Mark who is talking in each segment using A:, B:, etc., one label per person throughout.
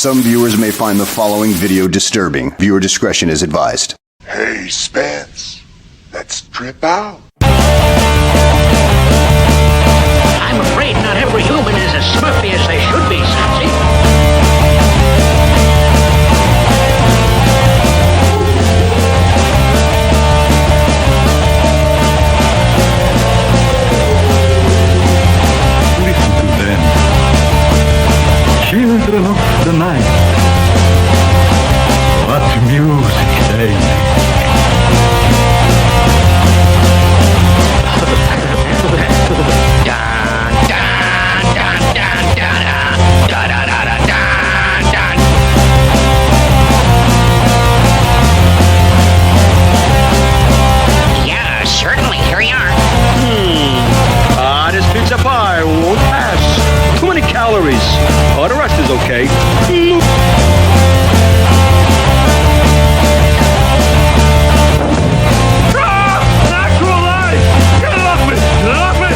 A: Some viewers may find the following video disturbing. Viewer discretion is advised.
B: Hey, Spence, let's trip out.
C: I'm afraid not every human is as smurfy as they should be, Sassy.
D: Listen to them. Children of the night. What music they make.
C: Yeah, certainly. Here we are.
E: This pizza pie won't pass. Too many calories. Oh, the rest is okay. Natural light! Get it off me! Get it off me!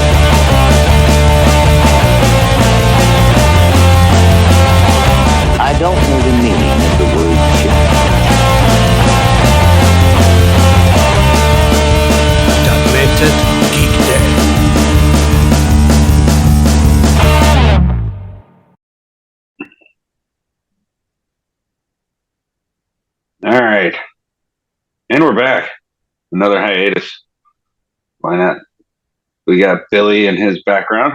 F: I don't know the meaning of the word Jack.
G: Documented Geek Day.
H: All right. And we're back. Another hiatus. Why not? We got Billy in his background.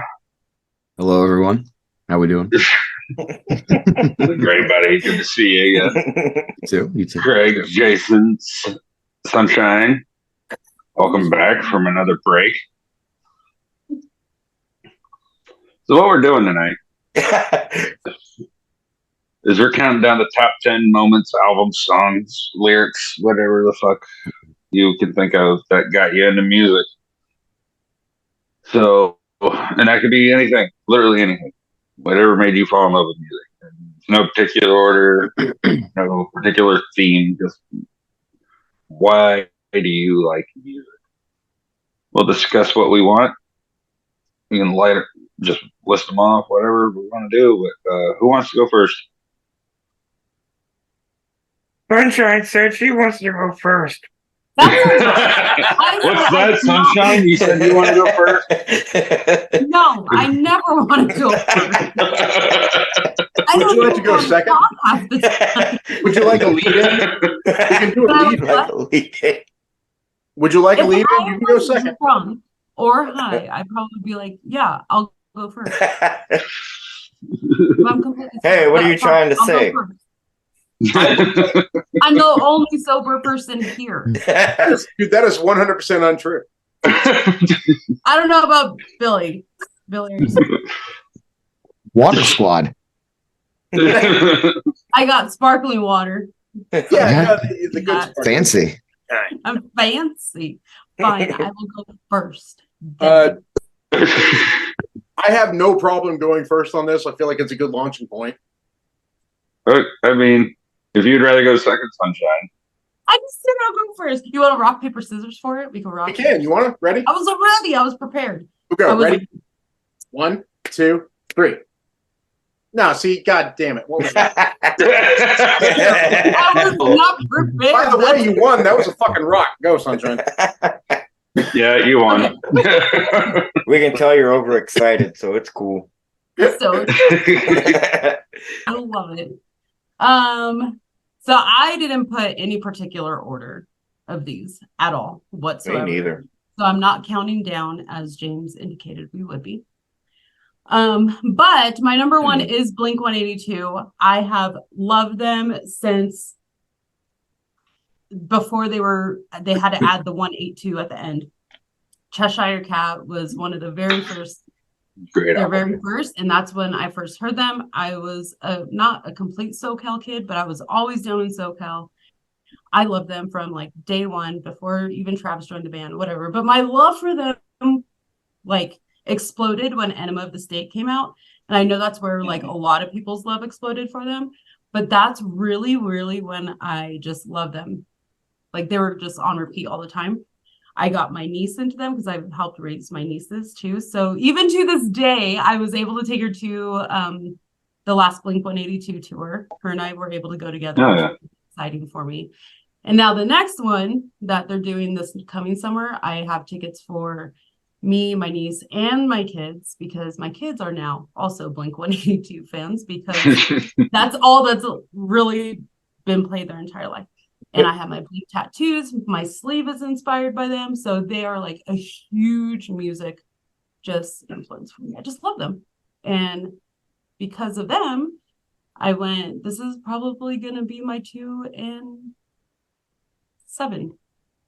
I: Hello, everyone. How we doing?
H: Great, buddy. Good to see you again.
I: You too.
H: Greg, Jason, Sunshine. Welcome back from another break. So what we're doing tonight is we're counting down the top 10 moments, albums, songs, lyrics, whatever the fuck you can think of that got you into music. So, and that could be anything, literally anything, whatever made you fall in love with music. No particular order, no particular theme, just why do you like music? We'll discuss what we want. We can just list them off, whatever we want to do. But who wants to go first?
J: Sunshine said she wants to go first.
H: What's that, Sunshine? You said you want to go first?
K: No, I never want to go first.
L: Would you like to go second? Would you like a lead-in? We can do a lead-in. Would you like a lead-in? You can go second.
K: Wrong or high, I'd probably be like, yeah, I'll go first.
J: Hey, what are you trying to say?
K: I'm the only sober person here.
L: Dude, that is 100% untrue.
K: I don't know about Billy.
I: Water Squad.
K: I got sparkling water.
L: Yeah, the good
I: Fancy.
K: I'm fancy. Fine, I will go first.
L: I have no problem going first on this. I feel like it's a good launching point.
H: I mean, if you'd rather go second, Sunshine.
K: I just said I'll go first. You want to rock, paper, scissors for it? We can rock.
L: We can. You want to? Ready?
K: I was ready. I was prepared.
L: Okay, ready? 1, 2, 3. No, see, god damn it. What was that?
K: I was not prepared.
L: By the way, you won. That was a fucking rock. Go, Sunshine.
H: Yeah, you won.
J: We can tell you're overexcited, so it's cool.
K: So I love it. So I didn't put any particular order of these at all whatsoever.
J: Me neither.
K: So I'm not counting down as James indicated we would be. But my number one is Blink-182. I have loved them since before they had to add the 182 at the end. Cheshire Cat was one of the very first. Very first, and that's when I first heard them. I was not a complete SoCal kid, but I was always down in SoCal. I loved them from like day one, before even Travis joined the band, whatever. But my love for them like exploded when Enema of the State came out, and I know that's where like a lot of people's love exploded for them. But that's really, really when I just loved them. Like they were just on repeat all the time. I got my niece into them because I've helped raise my nieces too. So even to this day, I was able to take her to the last Blink 182 tour. Her and I were able to go together.
H: Oh,
K: which
H: yeah.
K: was exciting for me. And now the next one that they're doing this coming summer, I have tickets for me, my niece, and my kids, because my kids are now also Blink 182 fans, because that's all that's really been played their entire life. And I have my Blink tattoos. My sleeve is inspired by them. So they are like a huge music just influence for me. I just love them. And because of them, I went, this is probably going to be my 2 and 7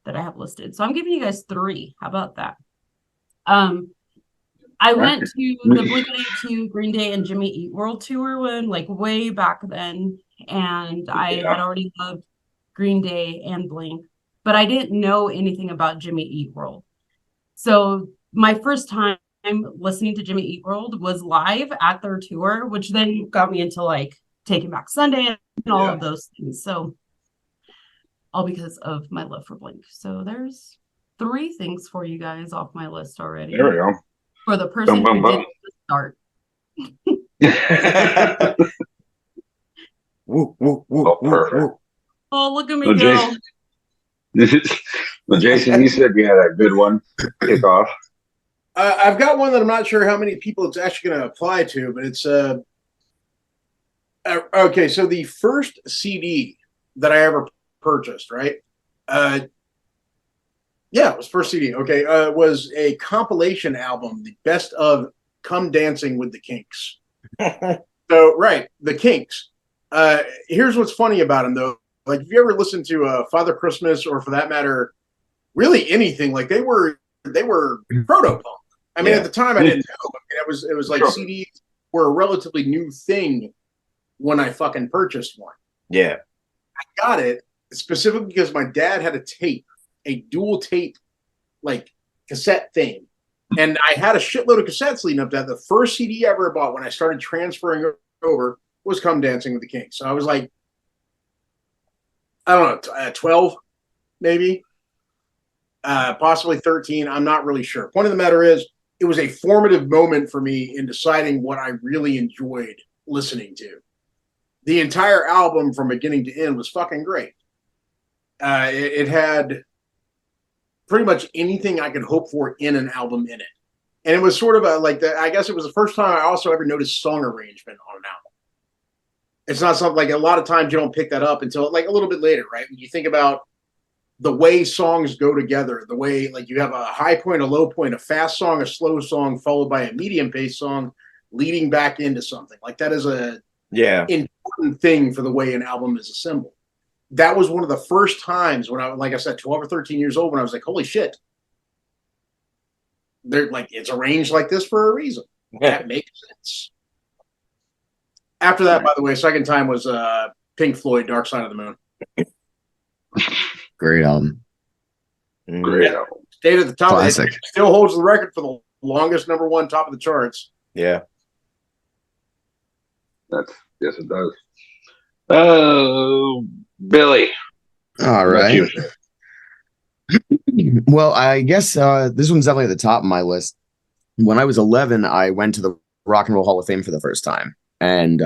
K: that I have listed. So I'm giving you guys 3. How about that? I went to the Blink-182, Green Day, and Jimmy Eat World tour when, like, way back then, and I had already loved Green Day and Blink, but I didn't know anything about Jimmy Eat World. So my first time listening to Jimmy Eat World was live at their tour, which then got me into like Taking Back Sunday and all of those things. So all because of my love for Blink. So there's 3 things for you guys off my list already.
H: There we go.
K: For the person who didn't start.
J: Woo, woo, woo,
H: Oh, perfect.
J: woo.
K: Oh, look at me go.
H: Well, Jason, you said you had a good one. Kick off.
L: I've got one that I'm not sure how many people it's actually going to apply to, but it's okay. So the first CD that I ever purchased, right? Yeah, it was first CD. Okay, was a compilation album, the best of "Come Dancing with the Kinks." So, right, the Kinks. Here's what's funny about them, though. Like, if you ever listen to Father Christmas, or for that matter, really anything, like they were proto-punk. I mean, at the time, I didn't know. I mean, it was like CDs were a relatively new thing when I fucking purchased one.
J: Yeah,
L: I got it specifically because my dad had a dual tape, like cassette thing, and I had a shitload of cassettes leading up to that. The first CD I ever bought when I started transferring over was "Come Dancing with the Kinks." So I was like, I don't know, 12, maybe, possibly 13. I'm not really sure. Point of the matter is, it was a formative moment for me in deciding what I really enjoyed listening to. The entire album from beginning to end was fucking great. It had pretty much anything I could hope for in an album in it. And it was sort of I guess it was the first time I also ever noticed song arrangement on an album. It's not something like a lot of times you don't pick that up until like a little bit later, right? When you think about the way songs go together, the way like you have a high point, a low point, a fast song, a slow song, followed by a medium paced song leading back into something. Like that is a important thing for the way an album is assembled. That was one of the first times when like I said, 12 or 13 years old, when I was like, holy shit. They're like, it's arranged like this for a reason. That makes sense. After that, by the way, second time was Pink Floyd, Dark Side of the Moon.
I: Great album.
H: Great album.
L: Stayed at the top.
I: Classic.
L: It still holds the record for the longest #1 top of the charts.
J: Yeah.
H: Yes, it does. Oh, Billy.
I: All right. Well, I guess this one's definitely at the top of my list. When I was 11, I went to the Rock and Roll Hall of Fame for the first time. And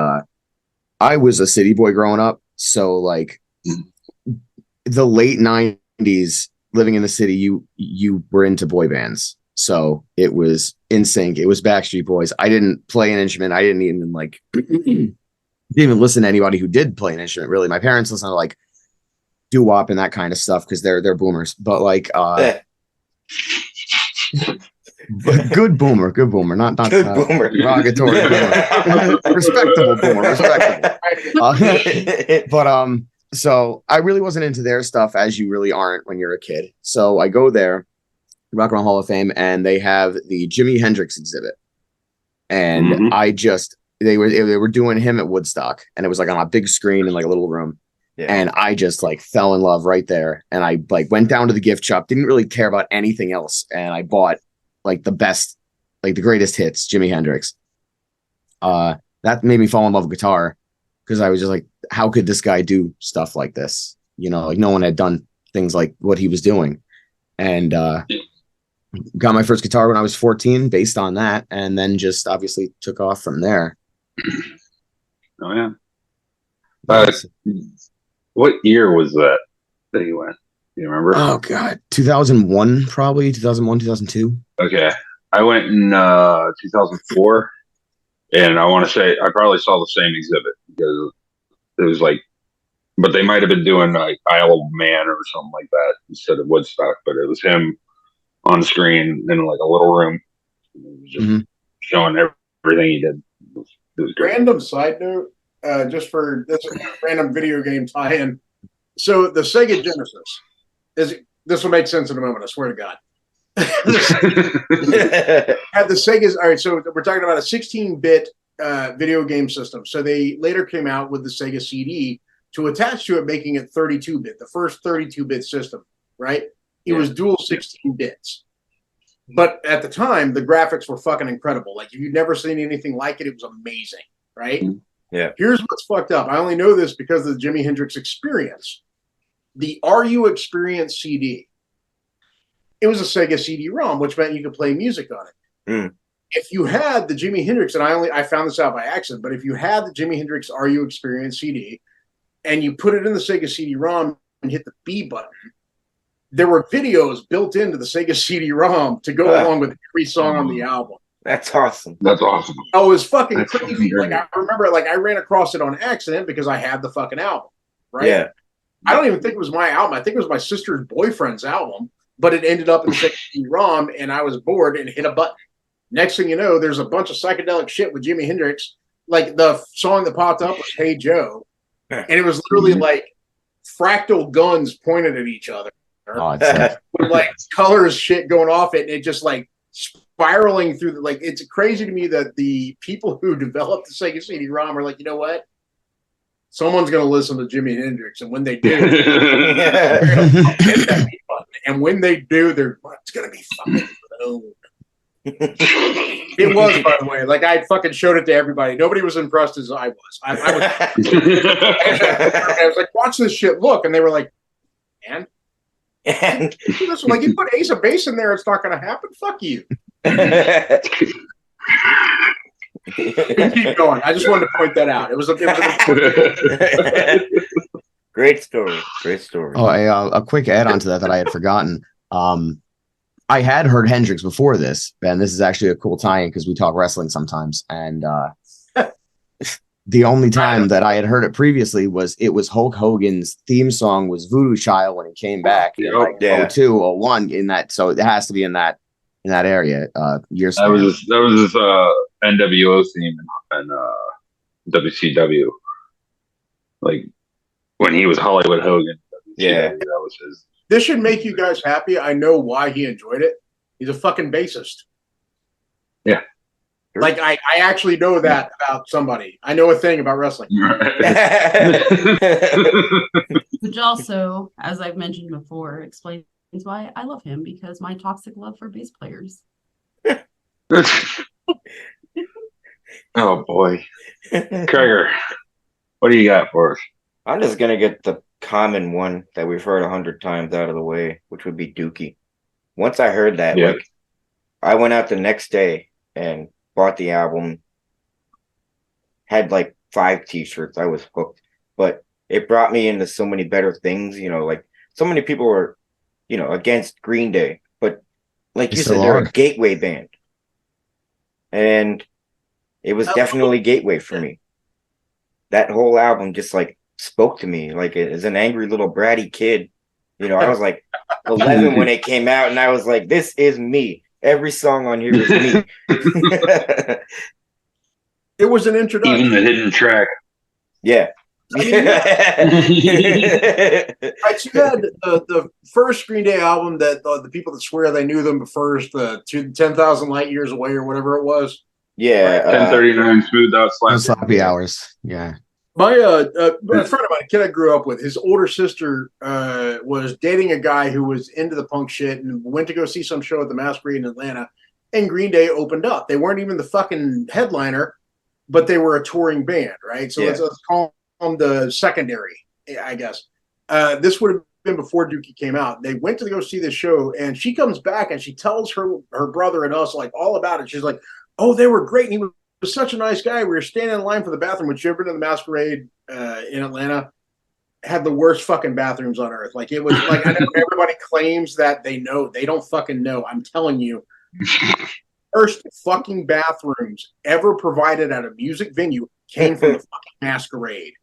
I: I was a city boy growing up. So, like, the late 90s, living in the city, you were into boy bands. So it was NSYNC. It was Backstreet Boys. I didn't play an instrument. I didn't even, like, didn't even listen to anybody who did play an instrument, really. My parents listened to, like, doo-wop and that kind of stuff because they're boomers. But, like, good boomer, not
J: good boomer,
I: derogatory boomer, respectable boomer, but so I really wasn't into their stuff, as you really aren't when you're a kid. So I go there, Rock and Roll Hall of Fame, and they have the Jimi Hendrix exhibit, and they were doing him at Woodstock, and it was like on a big screen in like a little room. Yeah. And I just like fell in love right there, and I like went down to the gift shop, didn't really care about anything else, and I bought like the best, like the greatest hits, Jimi Hendrix. That made me fall in love with guitar because I was just like, how could this guy do stuff like this? You know, like no one had done things like what he was doing. And got my first guitar when I was 14 based on that, and then just obviously took off from there.
H: Oh yeah. What year was that you went? Do you remember?
I: Oh god, 2001 probably 2001 2002.
H: Okay, I went in 2004, and I want to say I probably saw the same exhibit because it was like, but they might have been doing like Isle of Man or something like that instead of Woodstock. But it was him on screen in like a little room, just showing everything he did. It was great.
L: Random side note, just for this random video game tie-in. So the Sega Genesis this will make sense in a moment. I swear to God. Had the Sega's. All right, so we're talking about a 16-bit video game system. So they later came out with the Sega CD to attach to it, making it 32-bit, the first 32-bit system. Right? It was dual 16 bits. But at the time, the graphics were fucking incredible. Like if you'd never seen anything like it, it was amazing. Right?
J: Yeah.
L: Here's what's fucked up. I only know this because of the Jimi Hendrix Experience. The RU Experience CD. It was a Sega CD-ROM, which meant you could play music on it. If you had the Jimi Hendrix, and I found this out by accident, but if you had the Jimi Hendrix RU Experience CD and you put it in the Sega CD-ROM and hit the B button, there were videos built into the Sega CD-ROM to go along with every song on the album.
J: That's awesome.
H: That's awesome.
L: Oh, it was fucking crazy. Like I remember, like I ran across it on accident because I had the fucking album. Right?
J: Yeah.
L: I don't even think it was my album. I think it was my sister's boyfriend's album, but it ended up in the Sega CD-ROM, and I was bored and hit a button. Next thing you know, there's a bunch of psychedelic shit with Jimi Hendrix. Like the song that popped up was "Hey Joe," and it was literally like fractal guns pointed at each other. With like colors shit going off it, and it just like spiraling through like it's crazy to me that the people who developed the Sega CD-ROM are like, you know what? Someone's going to listen to Jimi Hendrix, and when they do, they're going to hit that beat button. And when they do, it's going to be fucking boom. It was, by the way. Like I fucking showed it to everybody. Nobody was impressed as I was. I was like, "Watch this shit! Look!" And they were like, "Man." And listen, like you put Ace of Base in there, it's not going to happen. Fuck you. Keep going. I just wanted to point that out. It was a
J: great story. Great story.
I: Oh, a quick add-on to that I had forgotten. I had heard Hendrix before this, and this is actually a cool tie-in because we talk wrestling sometimes. And the only time that I had heard it previously was Hulk Hogan's theme song was Voodoo Child when he came back in like 02 or 01 in that. So it has to be in that area. Years.
H: That was his NWO theme and WCW. Like when he was Hollywood Hogan.
J: Yeah,
H: that was his.
L: This should make you guys happy. I know why he enjoyed it. He's a fucking bassist.
H: Yeah.
L: Like I actually know that about somebody. I know a thing about wrestling.
K: Which also, as I've mentioned before, explains why I love him, because my toxic love for bass players.
H: Oh boy. Krager, what do you got for us?
J: I'm just gonna get the common one that we've heard 100 times out of the way, which would be Dookie. Once I heard that, like I went out the next day and bought the album, had like 5 t-shirts. I was hooked, but it brought me into so many better things. You know, like so many people were, you know, against Green Day, but like you said, they're a gateway band, and it was definitely gateway for me. That whole album just like spoke to me, like as an angry little bratty kid. You know, I was like 11 when it came out, and I was like, this is me. Every song on here is me.
L: It was an introduction.
H: Even the hidden track.
J: Yeah.
L: I mean, right, so you had the first Green Day album that the people that swear they knew them first, 10,000 Light Years Away or whatever it was.
J: Yeah.
H: 1039 Smooth Out
I: Sloppy Hours. Yeah.
L: My a friend of mine, a kid I grew up with, his older sister was dating a guy who was into the punk shit and went to go see some show at the Masquerade in Atlanta, and Green Day opened up. They weren't even the fucking headliner, but they were a touring band, right? So let's call them the secondary, I guess. This would have been before Dookie came out. They went to go see this show, and she comes back and she tells her brother and us like all about it. She's like, "Oh, they were great." And he was was such a nice guy. We were standing in line for the bathroom, which you ever been to the Masquerade in Atlanta? Had the worst fucking bathrooms on earth. Like it was like I know everybody claims that they know. They don't fucking know. I'm telling you. First fucking bathrooms ever provided at a music venue came from the fucking Masquerade.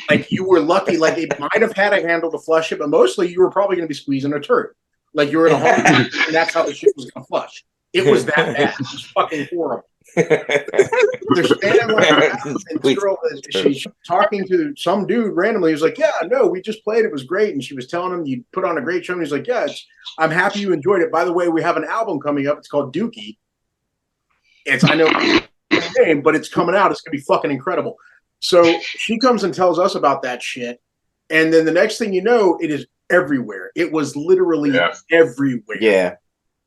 L: Like you were lucky. Like it might have had a handle to flush it, but mostly you were probably going to be squeezing a turd. Like you were in a home, and that's how the shit was going to flush. It was that bad. It was fucking horrible. They're standing like and girl, she's talking to some dude randomly. He's like, "Yeah, no, we just played. It was great." And she was telling him, "You put on a great show." And he's like, "Yeah, I'm happy you enjoyed it. By the way, we have an album coming up. It's called Dookie. I know the name, but it's coming out. It's gonna be fucking incredible." So she comes and tells us about that shit, and then the next thing you know, it is everywhere. It was literally everywhere.
J: Yeah.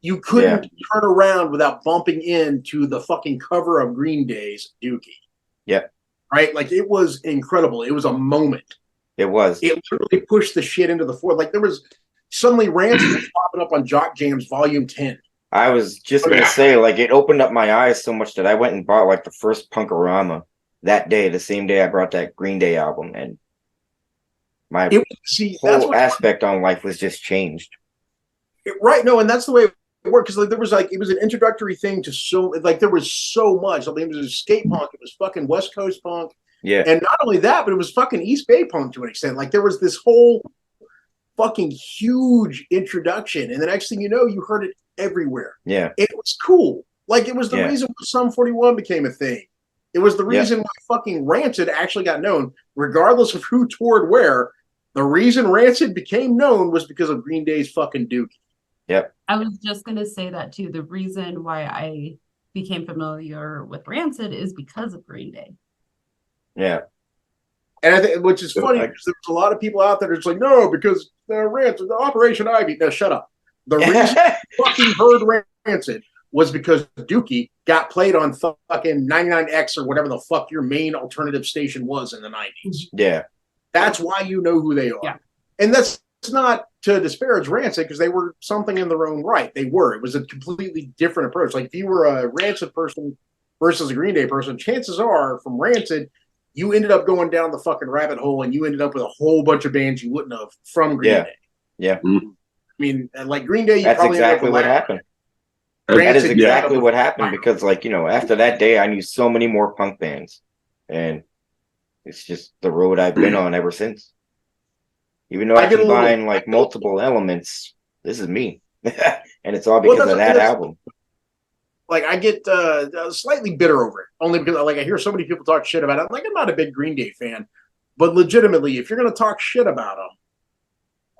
L: You couldn't turn around without bumping into the fucking cover of Green Day's Dookie.
J: Yeah.
L: Right? Like, it was incredible. It was a moment.
J: It was.
L: It literally pushed the shit into the floor. Like, there was suddenly Rancid was popping up on Jock Jams Volume 10.
J: I was just going to say, like, it opened up my eyes so much that I went and bought, like, the first Punk-O-Rama that day, the same day I brought that Green Day album. And my whole aspect on life was just changed.
L: Right. No, and that's the way it worked, because like there was like it was an introductory thing to there was so much. I mean, it was skate punk, it was fucking West Coast punk, and not only that, but it was fucking East Bay punk to an extent. Like there was this whole fucking huge introduction, and the next thing you know, you heard it everywhere.
J: Yeah,
L: it was cool. Like it was the reason why Sum 41 became a thing. It was the reason why fucking Rancid actually got known, regardless of who toured where. The reason Rancid became known was because of Green Day's fucking Dookie.
J: Yep.
K: I was just going to say that too. The reason why I became familiar with Rancid is because of Green Day.
J: Yeah.
L: And I think, which is funny because there's a lot of people out there that's like, no, because Rancid, the Operation Ivy. No, shut up. The reason I fucking heard Rancid was because Dookie got played on fucking 99X or whatever the fuck your main alternative station was in the 90s.
J: Yeah.
L: That's why you know who they are.
K: Yeah.
L: And that's not to disparage Rancid, because they were something in their own right. They were. It was a completely different approach. Like if you were a Rancid person versus a Green Day person, chances are from Rancid, you ended up going down the fucking rabbit hole and you ended up with a whole bunch of bands you wouldn't have from Green Day.
J: Yeah.
L: I mean, like Green Day,
J: that's exactly what happened. That is exactly what happened because, like, you know, after that day, I knew so many more punk bands, and it's just the road I've been on ever since. Even though I combine like multiple elements, this is me, and it's all because of that album.
L: Like I get slightly bitter over it, only because like I hear so many people talk shit about it. I'm like, I'm not a big Green Day fan, but legitimately, if you're going to talk shit about them,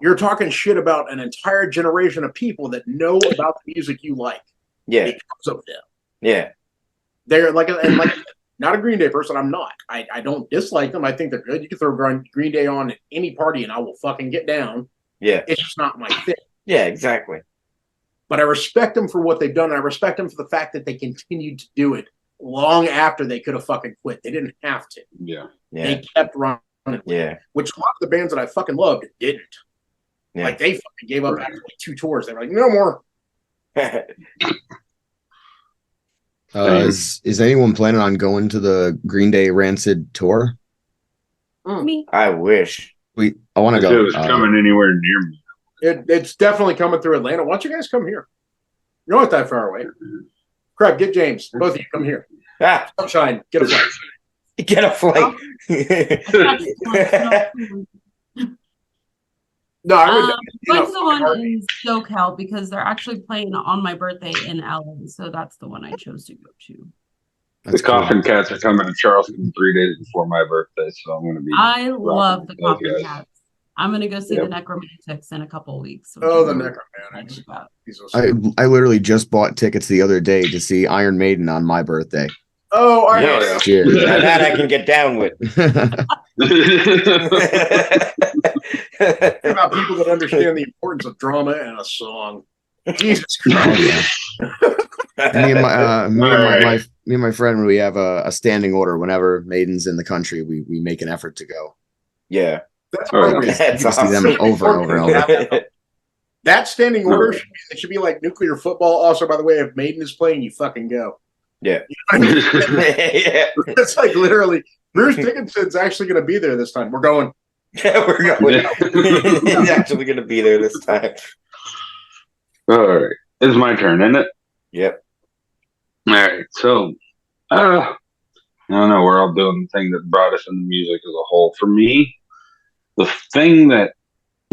L: you're talking shit about an entire generation of people that know about the music you like.
J: Yeah,
L: because of them.
J: Yeah,
L: they're like not a Green Day person. I'm not. I don't dislike them. I think they're good. You can throw Green Day on at any party and I will fucking get down.
J: Yeah.
L: It's just not my thing.
J: Yeah, exactly.
L: But I respect them for what they've done. And I respect them for the fact that they continued to do it long after they could have fucking quit. They didn't have to.
H: Yeah.
L: They kept running.
J: Yeah.
L: Which a lot of the bands that I fucking loved didn't.
J: Yeah.
L: Like they fucking gave up after like 2 tours. They were like, no more.
I: Is anyone planning on going to the Green Day Rancid tour?
K: Me.
J: I wish.
I: I want to go.
H: If it was coming anywhere near me.
L: It's definitely coming through Atlanta. Why don't you guys come here? You're not that far away. Crap, get James. Both of you come here. Sunshine, get a flight.
J: Get a flight.
L: No, I would.
K: What's the one in SoCal, because they're actually playing on my birthday in LA, so that's the one I chose to go to.
H: The Coffin Cats are coming to Charleston 3 days before my birthday, so I'm going to be.
K: I love the Coffin Cats. I'm going to go see the Necromantics in a couple of weeks.
L: Oh, the Necromantics!
I: I literally just bought tickets the other day to see Iron Maiden on my birthday.
L: Oh, Iron Maiden!
I: Cheers.
J: That I can get down with.
L: About people that understand the importance of drama and a song. Jesus Christ!
I: Me and my friend, we have a standing order. Whenever Maiden's in the country, we make an effort to go.
J: Yeah,
L: that's
I: awesome. See them over and over.
L: That standing order should be like nuclear football. Also, by the way, if Maiden is playing, you fucking go.
J: Yeah.
L: You know what I mean? Yeah. It's like literally, Bruce Dickinson's actually going to be there this time. We're going.
J: Yeah, we're going. He's actually going to be there this time.
H: All right. It's my turn, isn't it?
J: Yep.
H: All right. So, I don't know. We're all doing the thing that brought us into music as a whole. For me, the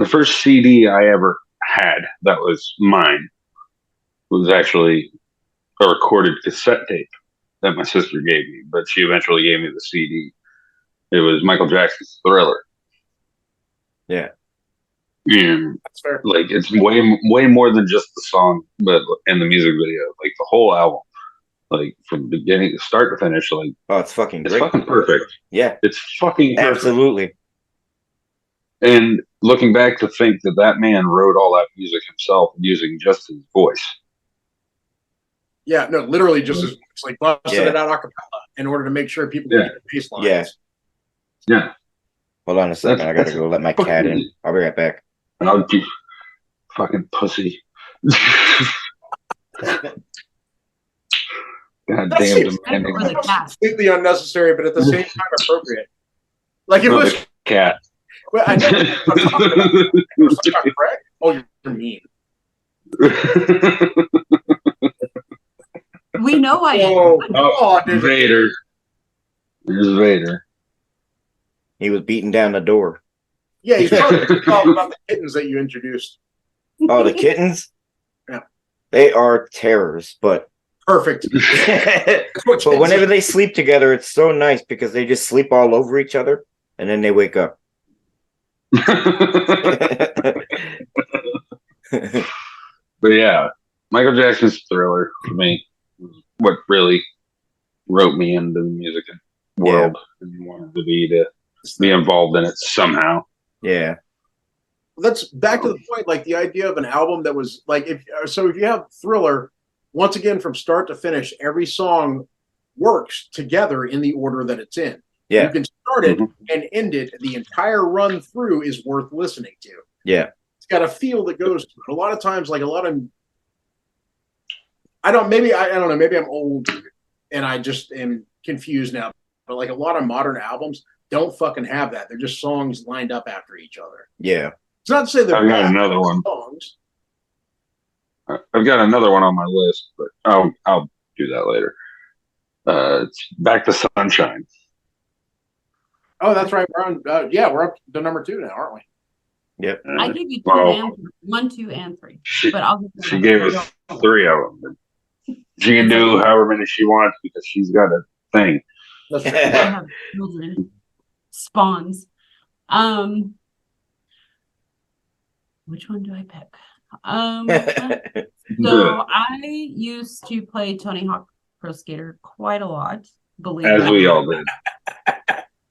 H: first CD I ever had that was mine was actually a recorded cassette tape that my sister gave me, but she eventually gave me the CD. It was Michael Jackson's Thriller.
J: Yeah.
H: And
L: that's fair.
H: Like, it's way more than just the song, but in the music video, like the whole album, like from beginning, start to finish, like,
J: oh, it's fucking great.
H: It's fucking perfect.
J: Yeah.
H: It's fucking perfect.
J: Absolutely.
H: And looking back to think that man wrote all that music himself using just his voice.
L: Yeah, no, literally just as it's like busted it out a cappella in order to make sure people get the bass lines.
J: Yeah.
H: Yeah.
J: Hold on a second. I gotta go let my cat in. I'll be right back.
H: And I'll be fucking pussy. God damn it.
L: Completely unnecessary, but at the same time appropriate. Like it was
H: cat.
L: Well, I know. Oh, you're mean.
K: We know I am.
H: Oh, Vader. There's Vader.
J: He was beating down the door.
L: Yeah, he's talking about the kittens that you introduced.
J: Oh, the kittens?
L: Yeah.
J: They are terrors, but
L: perfect.
J: But whenever they sleep together, it's so nice because they just sleep all over each other and then they wake up.
H: But yeah, Michael Jackson's Thriller for me was what really wrote me into the music world and wanted to be involved in it somehow.
J: Yeah.
L: That's back to the point, like the idea of an album that was like, if you have Thriller, once again, from start to finish, every song works together in the order that it's in.
J: Yeah.
L: You can start it and end it. The entire run through is worth listening to.
J: Yeah.
L: It's got a feel that goes to it. A lot of times, like I don't know, maybe I'm old and I just am confused now, but like a lot of modern albums don't fucking have that. They're just songs lined up after each other.
J: Yeah.
L: It's not to say they're
H: I've got another one.
L: Songs.
H: I've got another one on my list, but I'll do that later. It's Back to Sunshine.
L: Oh, that's right. We're on. We're up to number 2 now, aren't we?
J: Yep.
K: I gave you 1, 2, and 3. But
H: she gave us 3 of them. She can do however many she wants because she's got a thing.
K: I have children. Spawns. Which one do I pick? So I used to play Tony Hawk Pro Skater quite a lot.
H: As we all did.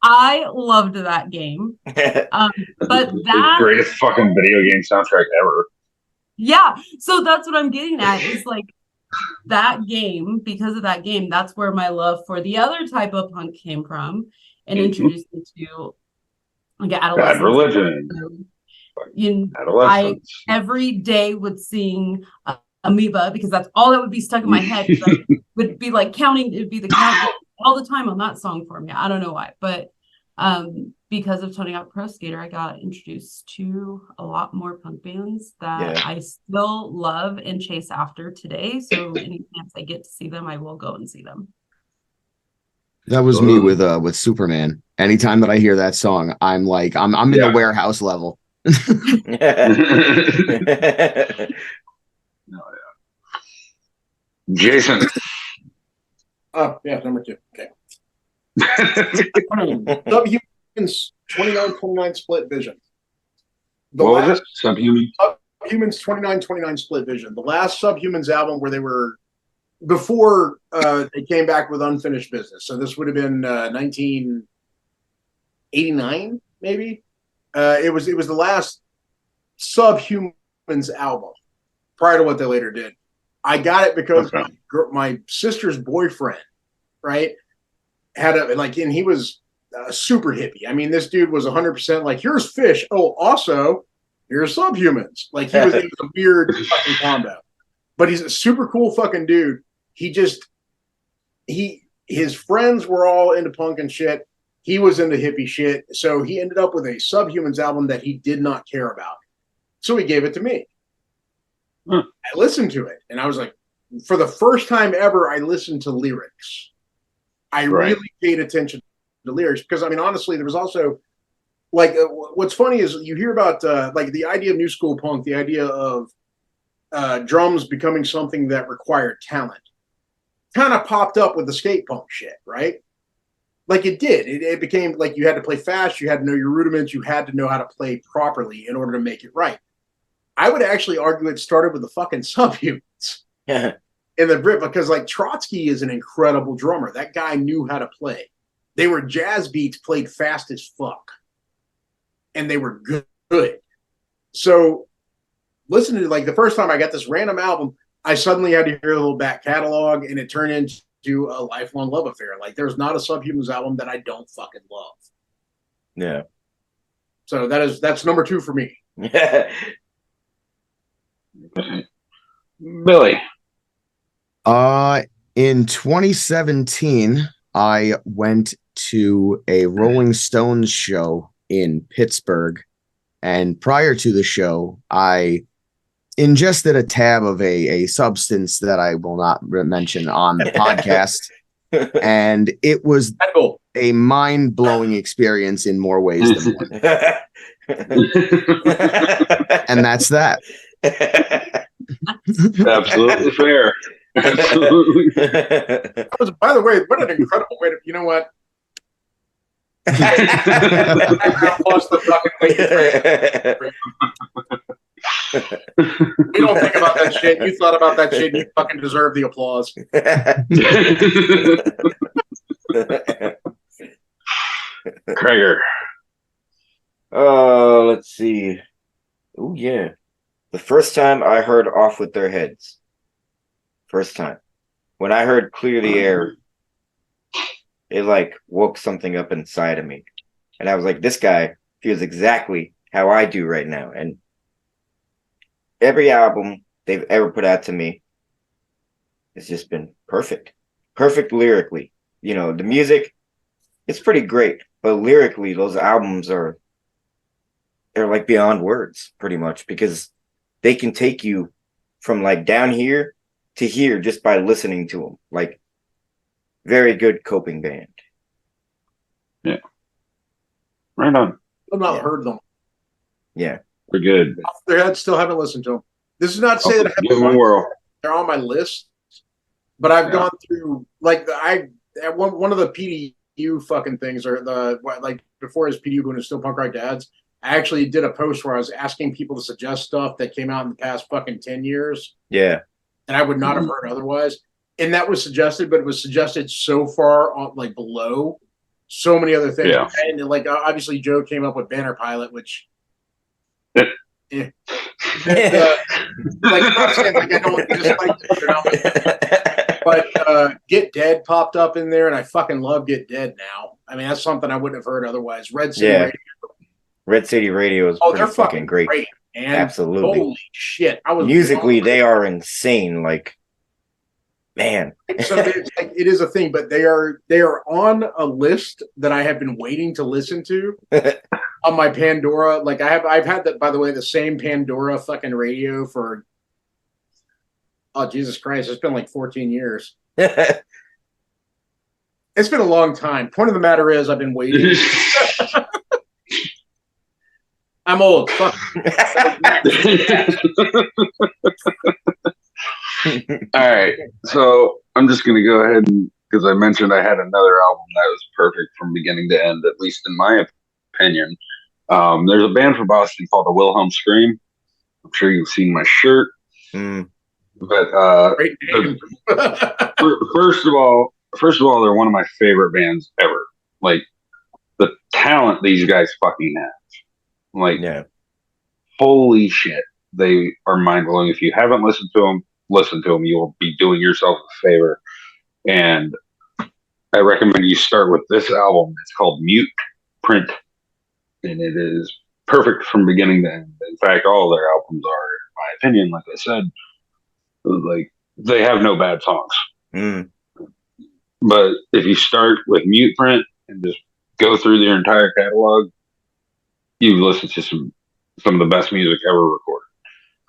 K: I loved that game. But
H: the greatest fucking video game soundtrack ever.
K: Yeah. So that's what I'm getting at. Is like that game, because of that game, that's where my love for the other type of punk came from and introduced me to like adolescence.
H: Bad Religion.
K: I every day would sing Amoeba because that's all that would be stuck in my head. I would be like counting, it'd be the count all the time on that song for me. I don't know why, but because of Tony Hawk Pro Skater, I got introduced to a lot more punk bands that I still love and chase after today. So any chance I get to see them, I will go and see them.
I: That was me with Superman. Anytime that I hear that song, I'm like, I'm in the warehouse level.
H: Jason.
L: Oh, yeah, number 2. Okay. Subhumans 29-29 split vision.
H: What was it? Subhumans
L: 29-29 split vision. The last Subhumans album where they were before they came back with Unfinished Business. So this would have been 1989, maybe. It was the last Subhumans album prior to what they later did. I got it because my sister's boyfriend, right, had and he was super hippie. I mean, this dude was 100% like, here's Fish. Oh, also, here's Subhumans. Like, it was a weird fucking combo. But he's a super cool fucking dude. He just, his friends were all into punk and shit. He was into hippie shit. So he ended up with a Subhumans album that he did not care about. So he gave it to me. I listened to it and I was like, for the first time ever, I listened to lyrics. I really paid attention to lyrics because, I mean, honestly, there was also like what's funny is you hear about like the idea of new school punk, the idea of drums becoming something that required talent, kind of popped up with the skate punk shit, right? Like it did. It became like you had to play fast, you had to know your rudiments, you had to know how to play properly in order to make it right. I would actually argue it started with the fucking Subhumans.
J: Yeah.
L: In the Brit, because like Trotsky is an incredible drummer. That guy knew how to play. They were jazz beats played fast as fuck. And they were good. So listening to like the first time I got this random album, I suddenly had to hear a little back catalog and it turned into a lifelong love affair. Like there's not a Subhumans album that I don't fucking love.
J: Yeah.
L: So that's number 2 for me.
H: Billy.
I: In 2017, I went to a Rolling Stones show in Pittsburgh, and prior to the show, I ingested a tab of a substance that I will not mention on the podcast, and it was a mind-blowing experience in more ways than one. And that's that.
H: Absolutely fair. Absolutely.
L: By the way, what an incredible way to, you know what? We don't think about that shit. You thought about that shit. You fucking deserve the applause.
H: Krager.
J: Let's see. Oh yeah, the first time I heard Off With Their Heads. First time when I heard Clear the Air, it like woke something up inside of me, and I was like, this guy feels exactly how I do right now. And every album they've ever put out to me has just been perfect lyrically. You know, the music, it's pretty great, but lyrically those albums they're like beyond words pretty much, because they can take you from like down here to here just by listening to them. Like, very good coping band.
H: Yeah. Right on.
L: I've not heard them.
J: Yeah.
H: We're good.
L: I still haven't listened to them. This is not to say that I
H: give them a whirl.
L: They're on my list, but I've gone through like one of the PDU fucking things, or the like before his PDU when it was still Punk Rock Dads. I actually did a post where I was asking people to suggest stuff that came out in the past fucking 10 years.
J: Yeah.
L: And I would not have heard otherwise. And that was suggested, but it was suggested so far on like below so many other things.
H: Yeah.
L: And like obviously Joe came up with Banner Pilot, which like I'm not saying like I don't dislike it, but Get Dead popped up in there, and I fucking love Get Dead now. I mean, that's something I wouldn't have heard otherwise. Red City Radio.
J: Red City Radio is
L: they're fucking great, man.
J: Absolutely.
L: Holy shit. I was
J: musically they are insane. Like, man.
L: So it is a thing, but they are on a list that I have been waiting to listen to on my Pandora. Like I've had that, by the way, the same Pandora fucking radio for Jesus Christ, it's been like 14 years. It's been a long time. Point of the matter is I've been waiting. I'm old. Fuck.
H: All right, so I'm just going to go ahead and, because I mentioned I had another album that was perfect from beginning to end, at least in my opinion. There's a band from Boston called the Wilhelm Scream. I'm sure you've seen my shirt. But first of all, they're one of my favorite bands ever. Like, the talent these guys fucking have. Like, holy shit, they are mind blowing. If you haven't listened to them, listen to them. You will be doing yourself a favor. And I recommend you start with this album. It's called Mute Print, and it is perfect from beginning to end. In fact, all their albums are, in my opinion, like I said, like they have no bad songs. But if you start with Mute Print and just go through their entire catalog, you've listened to some of the best music ever recorded.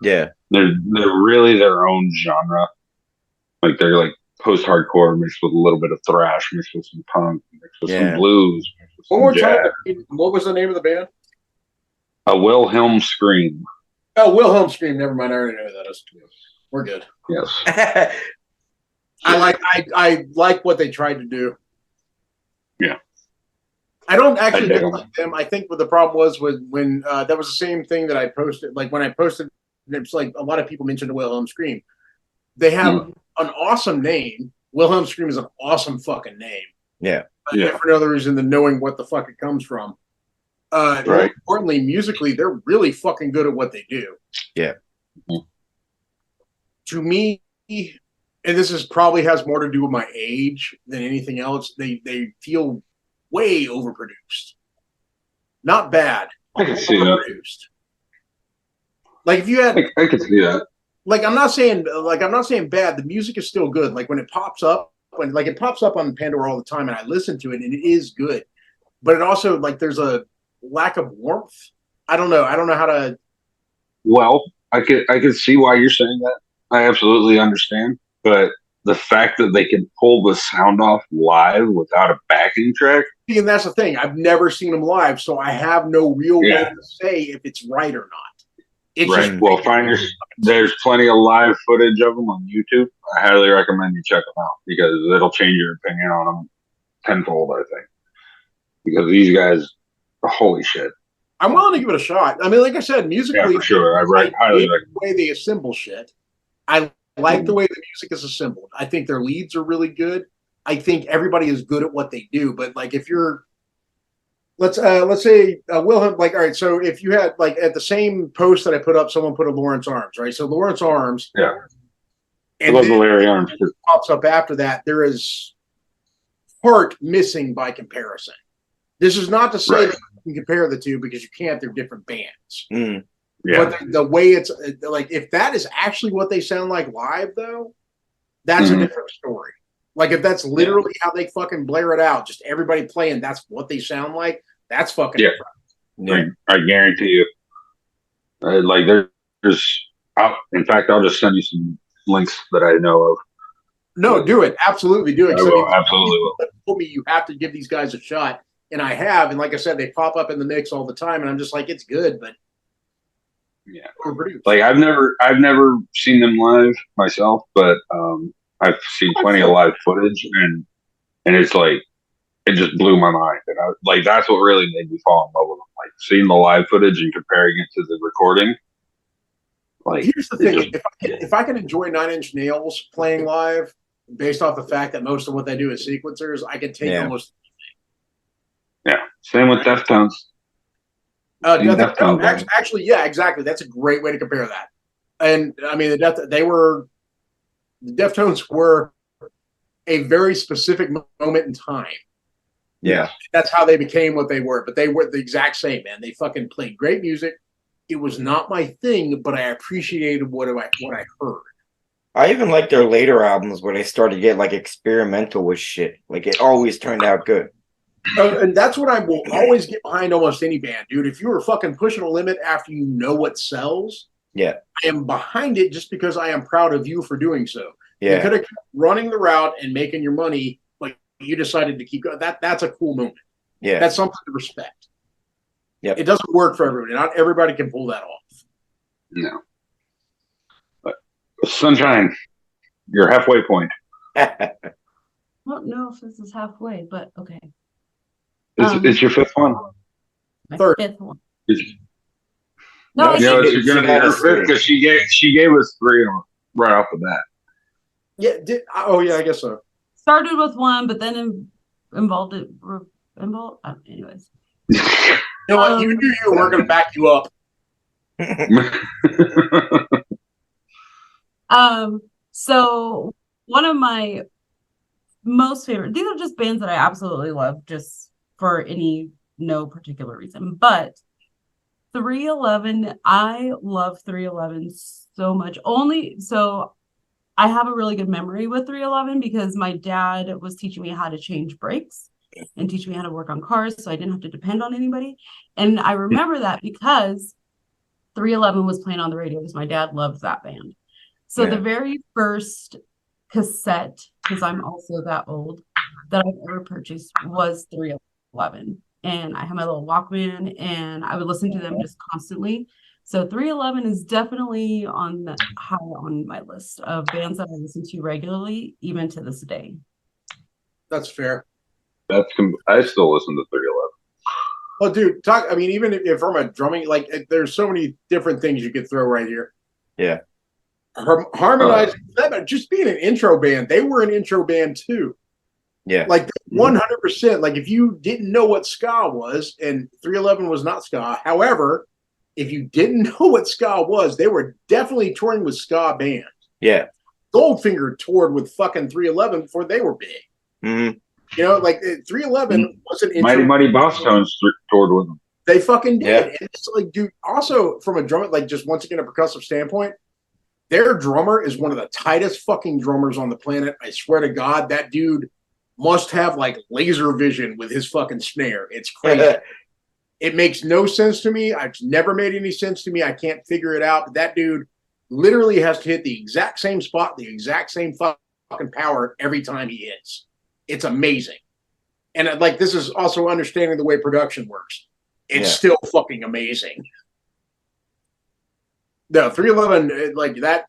J: Yeah.
H: They're really their own genre. Like they're like post-hardcore mixed with a little bit of thrash, mixed with some punk, mixed with some blues, mixed with
L: One
H: some
L: more
H: jazz.
L: time. What was the name of the band?
H: A Wilhelm Scream.
L: Oh, Wilhelm Scream. Never mind. I already know who that is. We're good.
H: Yes.
L: I like what they tried to do.
H: Yeah.
L: I don't actually dislike them. I think what the problem was when that was the same thing that I posted. Like when I posted, it's like a lot of people mentioned the Wilhelm Scream. They have an awesome name. Wilhelm Scream is an awesome fucking name.
J: Yeah.
L: For no other reason than knowing what the fuck it comes from. More importantly, musically, they're really fucking good at what they do.
J: Yeah.
L: To me, and this is probably has more to do with my age than anything else, they feel way overproduced. Not bad.
H: I can see that.
L: Like if you had,
H: I can see that.
L: Like I'm not saying bad. The music is still good. Like when it pops up, it pops up on Pandora all the time, and I listen to it, and it is good. But it also like there's a lack of warmth. I don't know how to.
H: Well, I could see why you're saying that. I absolutely understand, but the fact that they can pull the sound off live without a backing track.
L: And that's the thing. I've never seen them live, so I have no real way to say if it's right or not. It's
H: right.
L: Just
H: well, there's plenty of live footage of them on YouTube. I highly recommend you check them out because it'll change your opinion on them tenfold, I think. Because these guys, holy shit.
L: I'm willing to give it a shot. I mean, like I said, musically,
H: for sure. I highly recommend
L: the way they assemble shit. I like the way the music is assembled. I think their leads are really good. I think everybody is good at what they do. But like, if you're, let's say Wilhelm, like, all right. So if you had like at the same post that I put up, someone put a Lawrence Arms, right? So Lawrence Arms,
H: and I love the Larry Arms too.
L: Pops up after that. There is part missing by comparison. This is not to say that you can compare the two because you can't. They're different bands.
H: Yeah.
L: But the way it's like, if that is actually what they sound like live, though, that's a different story. Like if that's literally how they fucking blare it out, just everybody playing, that's what they sound like. That's fucking
H: incredible. I guarantee you. Like there's, in fact, I'll just send you some links that I know of.
L: No, do it. Absolutely do it.
H: Absolutely will.
L: Told me you have to give these guys a shot, and I have. And like I said, they pop up in the mix all the time, and I'm just like, it's good, but.
H: Yeah, like I've never seen them live myself, but I've seen plenty of live footage, and it's like it just blew my mind, and I like that's what really made me fall in love with them. Like seeing the live footage and comparing it to the recording. Like
L: here's the thing: if I can enjoy Nine Inch Nails playing live, based off the fact that most of what they do is sequencers, I can take almost.
H: Yeah, same with Deftones.
L: Actually, yeah, exactly. That's a great way to compare that. And I mean, the Deftones were a very specific moment in time.
J: Yeah,
L: that's how they became what they were. But they were the exact same, man. They fucking played great music. It was not my thing, but I appreciated what I heard.
J: I even like their later albums where they started to get like experimental with shit. Like it always turned out good.
L: And that's what I will always get behind almost any band, dude. If you were fucking pushing a limit after you know what sells,
J: I
L: am behind it just because I am proud of you for doing so.
J: Yeah.
L: You could have kept running the route and making your money, but you decided to keep going. That's a cool moment.
J: Yeah.
L: That's something to respect.
J: Yeah.
L: It doesn't work for everybody. Not everybody can pull that off.
H: No. But Sunshine, your halfway point.
K: I don't know if this is halfway, but okay.
H: It's your fifth one.
K: My
L: third.
K: Fifth one.
H: It's going to be her fifth because she gave us three right off the bat.
L: Yeah. I guess so.
K: Started with one, but then involved. Anyways.
L: You know what? You knew you were going to back you up.
K: So one of my most favorite. These are just bands that I absolutely love, just for no particular reason. But 311, I love 311 so much. I have a really good memory with 311 because my dad was teaching me how to change brakes and teach me how to work on cars, so I didn't have to depend on anybody. And I remember that because 311 was playing on the radio because my dad loved that band. So the very first cassette, because I'm also that old, that I've ever purchased was 311. And I had my little Walkman and I would listen to them just constantly. So 311 is definitely on the high on my list of bands that I listen to regularly, even to this day.
L: That's fair.
H: I still listen to 311.
L: Well, dude, I mean, even if from a drumming, like, there's so many different things you could throw right here.
J: Yeah.
L: Harmonizing, just being an intro band. They were an intro band too.
J: Yeah.
L: Like 100%. Like if you didn't know what ska was, and 311 was not ska. However, if you didn't know what ska was, they were definitely touring with ska bands.
J: Yeah.
L: Goldfinger toured with fucking 311 before they were big.
J: Mm-hmm.
L: You know, like 311 wasn't
H: Mighty Boss Tones toured with them.
L: They fucking did.
J: Yeah.
L: And it's like, dude, also from a drum, like just once again, a percussive standpoint, their drummer is one of the tightest fucking drummers on the planet. I swear to God, that dude must have like laser vision with his fucking snare. It's crazy. It makes no sense to me. It's never made any sense to me. I can't figure it out. But that dude literally has to hit the exact same spot, the exact same fucking power every time he hits. It's amazing. And like, this is also understanding the way production works. It's still fucking amazing. No, 311, like that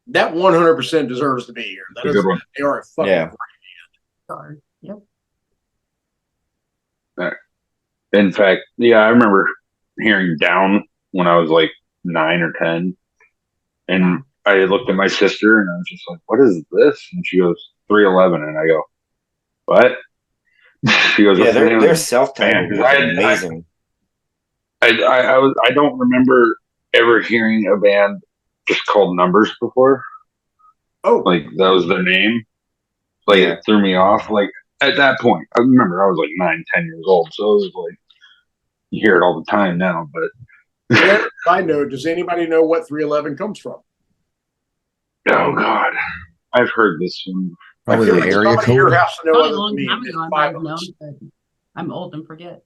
L: 100% deserves to be here. That is a good one. They are a fucking great
K: band. Yep.
H: In fact, I remember hearing Down when I was like 9 or 10. And I looked at my sister and I was just like, what is this? And she goes, 311. And I go, what? She goes,
J: yeah, their self-titled is amazing.
H: I don't remember ever hearing a band just called Numbers before.
L: Oh,
H: like that was their name. Like it threw me off. Like at that point, I remember I was like 9, 10 years old, so it was like you hear it all the time now. But
L: I know. Does anybody know what 311 comes from?
H: Oh God, I've heard this one.
I: Probably the area code.
K: Probably a long time ago, I might have known, but I'm old and forget.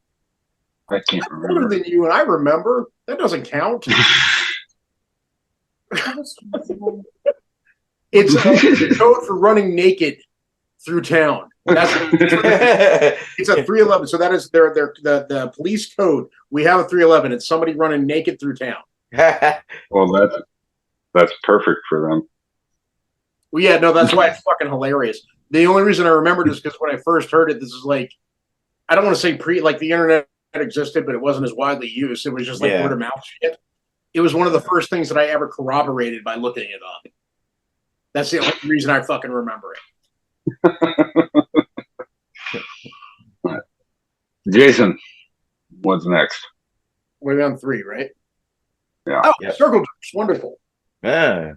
H: I can't remember.
L: Older than you, and I remember. That doesn't count. It's a code for running naked through town. It's a 311. So that is the police code. We have a 311. It's somebody running naked through town.
H: Well, that's perfect for them.
L: Well, yeah, no, that's why it's fucking hilarious. The only reason I remembered is because when I first heard it, this is like, I don't want to say like the internet existed, but it wasn't as widely used. It was just like word of mouth shit. It was one of the first things that I ever corroborated by looking it up. That's the only reason I fucking remember
H: it. Jason, what's next?
L: We're on 3, right?
H: Yeah.
L: Oh, Circle Jerks, wonderful.
J: Yeah.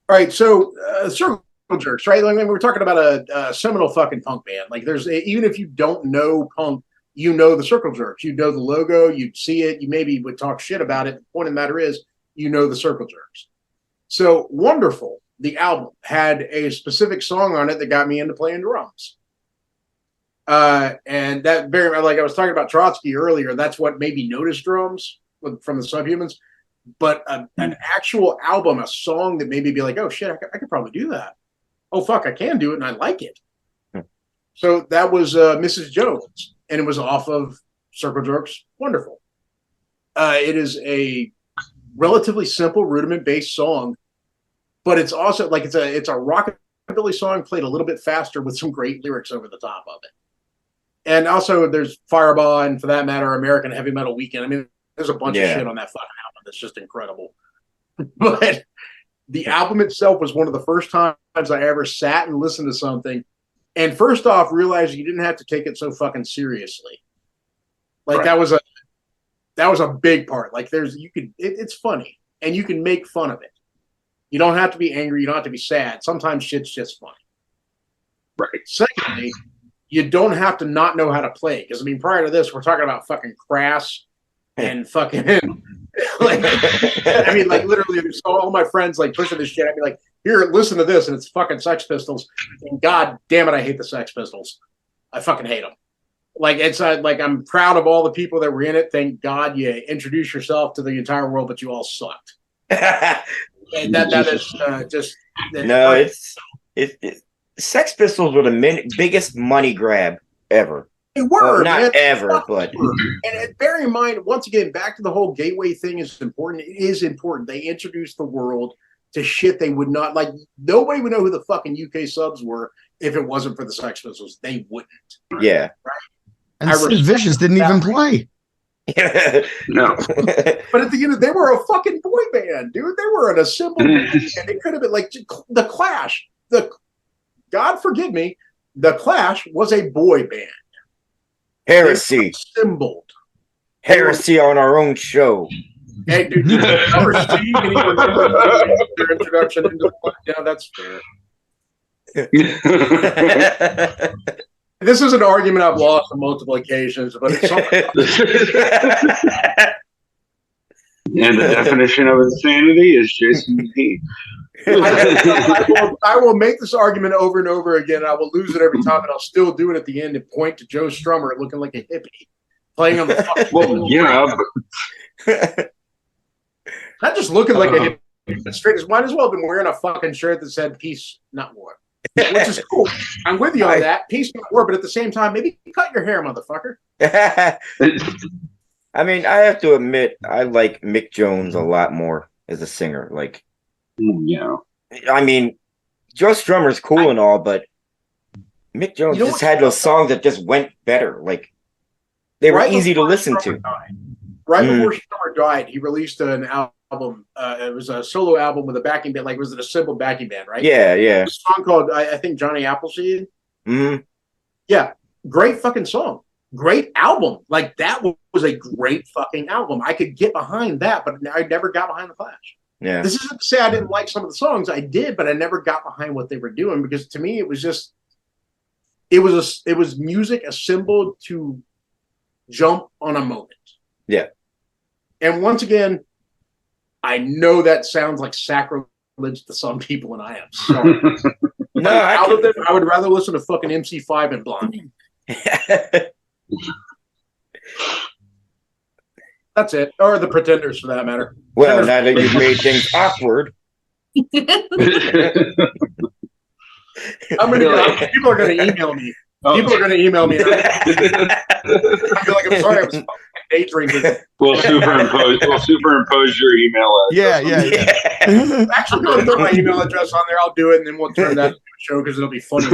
L: All right, so Circle Jerks, right? Like, we're talking about a seminal fucking punk band. Like, even if you don't know punk, you know the Circle Jerks. You know the logo. You'd see it. You maybe would talk shit about it. The point of the matter is, you know the Circle Jerks. So Wonderful, the album, had a specific song on it that got me into playing drums. And that very, like I was talking about Trotsky earlier, that's what made me notice drums from the Subhumans. But an actual album, a song that made me be like, oh shit, I could probably do that. Oh fuck, I can do it and I like it. So that was Mrs. Jones, and it was off of Circle Jerks. Wonderful. It is a relatively simple rudiment-based song, but it's also like it's a rockabilly song played a little bit faster with some great lyrics over the top of it. And also there's Fireball, and for that matter, American Heavy Metal Weekend. I mean, there's a bunch of shit on that fucking album that's just incredible. But the album itself was one of the first times I ever sat and listened to something, and first off realized you didn't have to take it so fucking seriously. Like that was a big part. Like it's funny and you can make fun of it. You don't have to be angry. You don't have to be sad. Sometimes shit's just funny.
H: Right.
L: Secondly, you don't have to not know how to play. Because I mean, prior to this, we're talking about fucking Crass and fucking Like, I mean, like literally, so all my friends like pushing this shit. I'd be like, "Here, listen to this," and it's fucking Sex Pistols. And God damn it, I hate the Sex Pistols. I fucking hate them. Like it's like I'm proud of all the people that were in it. Thank God you introduced yourself to the entire world, but you all sucked. And that is just
J: no. It's Sex Pistols were the biggest money grab ever.
L: They were
J: not ever, but
L: and bear in mind once again, back to the whole gateway thing is important. It is important. They introduced the world to shit they would not like. Nobody would know who the fucking UK subs were if it wasn't for the Sex Pistols. They wouldn't.
J: Yeah,
L: right.
I: And Sid Vicious didn't even play.
H: No,
L: but at the end, they were a fucking boy band, dude. They were an assembled band. It could have been like the Clash. God forgive me, the Clash was a boy band.
J: Heresy.
L: Assembled.
J: Heresy on our own show.
L: Hey, dude, you never see any their introduction into the yeah, that's fair. This is an argument I've lost on multiple occasions, but it's something.
H: And the definition of insanity is Jason McGee.
L: I will make this argument over and over again. I will lose it every time, and I'll still do it at the end and point to Joe Strummer looking like a hippie playing on the fucking.
H: Well, yeah.
L: Not just looking like a hippie, straight as might as well have been wearing a fucking shirt that said "Peace, not war," which is cool. I'm with you on that. Peace, not war, but at the same time, maybe cut your hair, motherfucker.
J: I mean, I have to admit, I like Mick Jones a lot more as a singer. Like,
H: yeah.
J: I mean, Joe Strummer's cool and all, but Mick Jones just had those songs that just went better. Like, they were easy to listen to.
L: Right before Strummer died, he released an album. It was a solo album with a backing band. Like, was it a simple backing band, right?
J: Yeah, yeah.
L: A song called, I think, Johnny Appleseed.
J: Mm-hmm.
L: Yeah, great fucking song. Great album. Like, that was a great fucking album. I could get behind that, but I never got behind the Clash.
J: Yeah.
L: This isn't to say I didn't like some of the songs. I did, but I never got behind what they were doing because to me it was just it was music assembled to jump on a moment.
J: Yeah.
L: And once again, I know that sounds like sacrilege to some people, and I am sorry.
J: No,
L: I would rather listen to fucking MC5 and Blondie. That's it. Or the Pretenders, for that matter.
J: Well, now that you've made things awkward.
L: People are going to email me. People are going to email me. I feel like I'm sorry. I was fucking day drinking.
H: We'll superimpose your email address.
L: Yeah. Actually, go and put my email address on there. I'll do it, and then we'll turn that into a show because it'll be funny.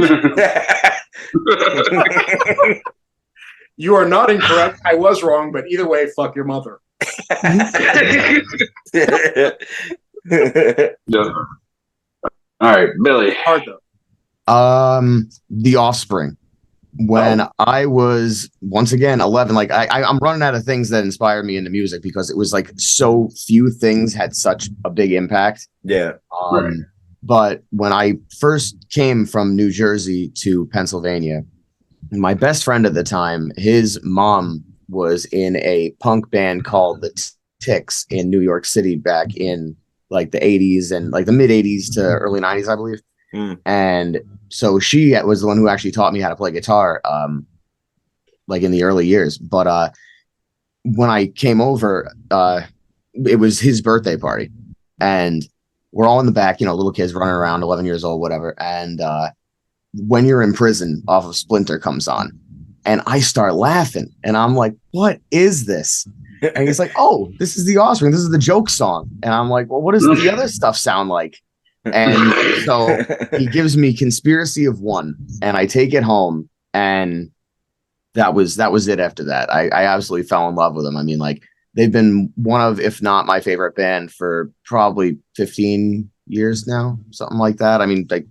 L: You are not incorrect. I was wrong, but either way, fuck your mother.
H: No. All right, Billy.
L: Hard though.
I: The Offspring. When I was once again 11, like I'm running out of things that inspired me into music because it was like so few things had such a big impact.
J: Yeah.
H: Right.
I: But when I first came from New Jersey to Pennsylvania, my best friend at the time, his mom was in a punk band called the Ticks in New York City back in like the 80s and like the mid 80s to early 90s, I believe. And so she was the one who actually taught me how to play guitar, like in the early years. But when I came over, it was his birthday party, and we're all in the back, little kids running around, 11 years old, whatever. And When You're in Prison off of Splinter comes on, and I start laughing, and I'm like, "What is this?" And he's like, "Oh, this is the Offspring. This is the joke song." And I'm like, "Well, what does the other stuff sound like?" And so he gives me Conspiracy of One, and I take it home, and that was it. After that, I absolutely fell in love with them. I mean, like, they've been one of, if not my favorite band for probably 15 years now, something like that. I mean, like,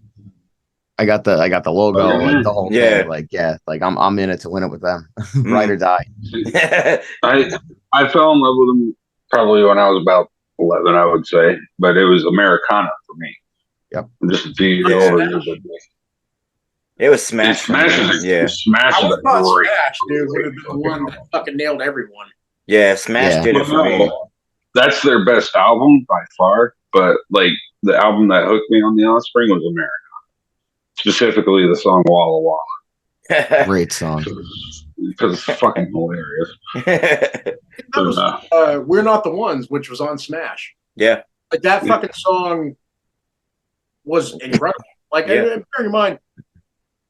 I: I got the logo, like the whole thing. Like, yeah, like I'm in it to win it with them, ride or die.
H: I fell in love with them probably when I was about 11, I would say, but it was Americana for me.
I: Yep.
H: I'm just a few years older.
J: It was Smash.
H: Smash.
L: I would thought Smash, dude, would have been the one that fucking nailed everyone.
J: Yeah, Smash did it for me.
H: That's their best album by far. But like the album that hooked me on the Offspring was America, specifically the song Walla Walla.
I: Great song.
H: Because it's fucking hilarious.
L: That was We're Not the Ones, which was on Smash.
J: Yeah.
L: Like that fucking song was incredible. Like, and bear in mind,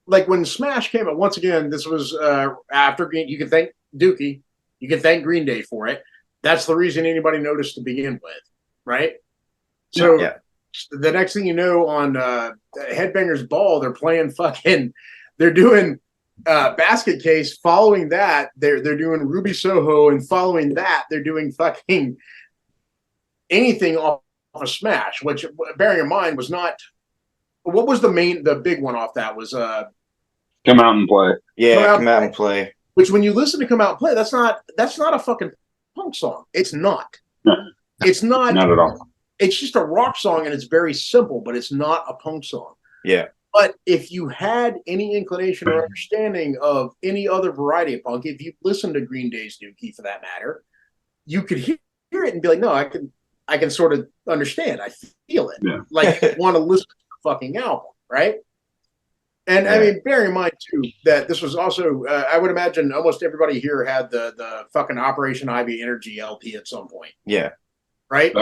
L: like when Smash came out, once again, this was after Green. You can thank Dookie. You can thank Green Day for it. That's the reason anybody noticed to begin with, right? So the next thing you know, on Headbangers Ball, they're doing Basket Case. Following that, they're doing Ruby Soho, and following that, they're doing fucking anything off of Smash. Which, bearing in mind, was not. What was the big one off that was
H: Come Out and Play.
J: Yeah, Come Out and Play.
L: Which, when you listen to Come Out and Play, that's not a fucking punk song. It's not.
H: No.
L: It's not.
H: Not at all.
L: It's just a rock song, and it's very simple, but it's not a punk song.
J: Yeah.
L: But if you had any inclination or understanding of any other variety of punk, if you listened to Green Day's Dookie for that matter, you could hear it and be like, no, I can sort of understand. I feel it.
H: Yeah.
L: Like you want to listen to the fucking album, right? And I mean, bear in mind too that this was also, I would imagine almost everybody here had the fucking Operation Ivy Energy LP at some point.
J: Yeah.
L: Right?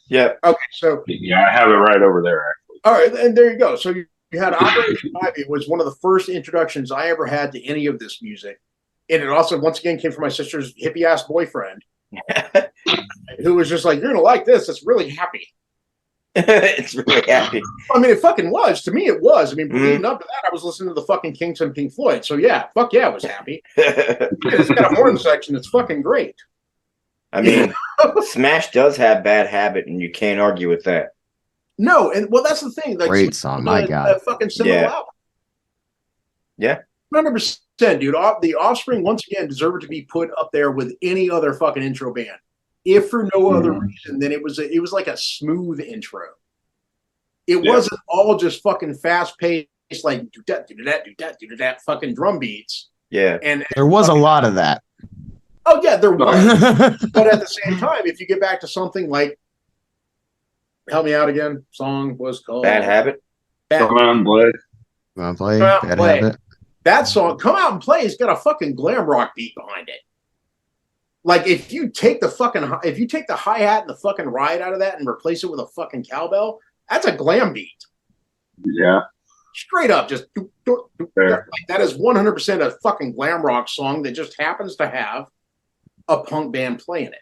J: Yeah.
L: Okay, so
H: yeah, I have it right over there actually.
L: All right, and there you go. So you had Operation Ivy was one of the first introductions I ever had to any of this music. And it also, once again, came from my sister's hippie-ass boyfriend, who was just like, you're going to like this. It's really happy.
J: It's really happy.
L: I mean, it fucking was. To me, it was. I mean, leading up to that, I was listening to the fucking Kinks and Pink Floyd. So, yeah, fuck yeah, I was happy. It's got a horn section. It's fucking great.
J: I mean, Smash does have Bad Habit, and you can't argue with that.
L: No, and well, that's the thing. Like,
I: great song, my God.
L: Fucking seminal album.
J: Yeah.
L: 100%, dude. The Offspring, once again, deserved to be put up there with any other fucking intro band. If for no other reason than it was like a smooth intro. It wasn't all just fucking fast paced, like do that fucking drum beats.
J: Yeah.
L: And
I: there was a lot of that.
L: Oh yeah, there was. But at the same time, if you get back to something like, help me out again. Song was called
J: Bad Habit.
H: Come Out and Play.
I: Come Out and Play.
L: Bad Habit. That song, Come Out and Play, has got a fucking glam rock beat behind it. Like if you take the hi-hat and the fucking ride out of that and replace it with a fucking cowbell, that's a glam beat.
H: Yeah.
L: Straight up, just like that is 100% a fucking glam rock song that just happens to have a punk band playing it.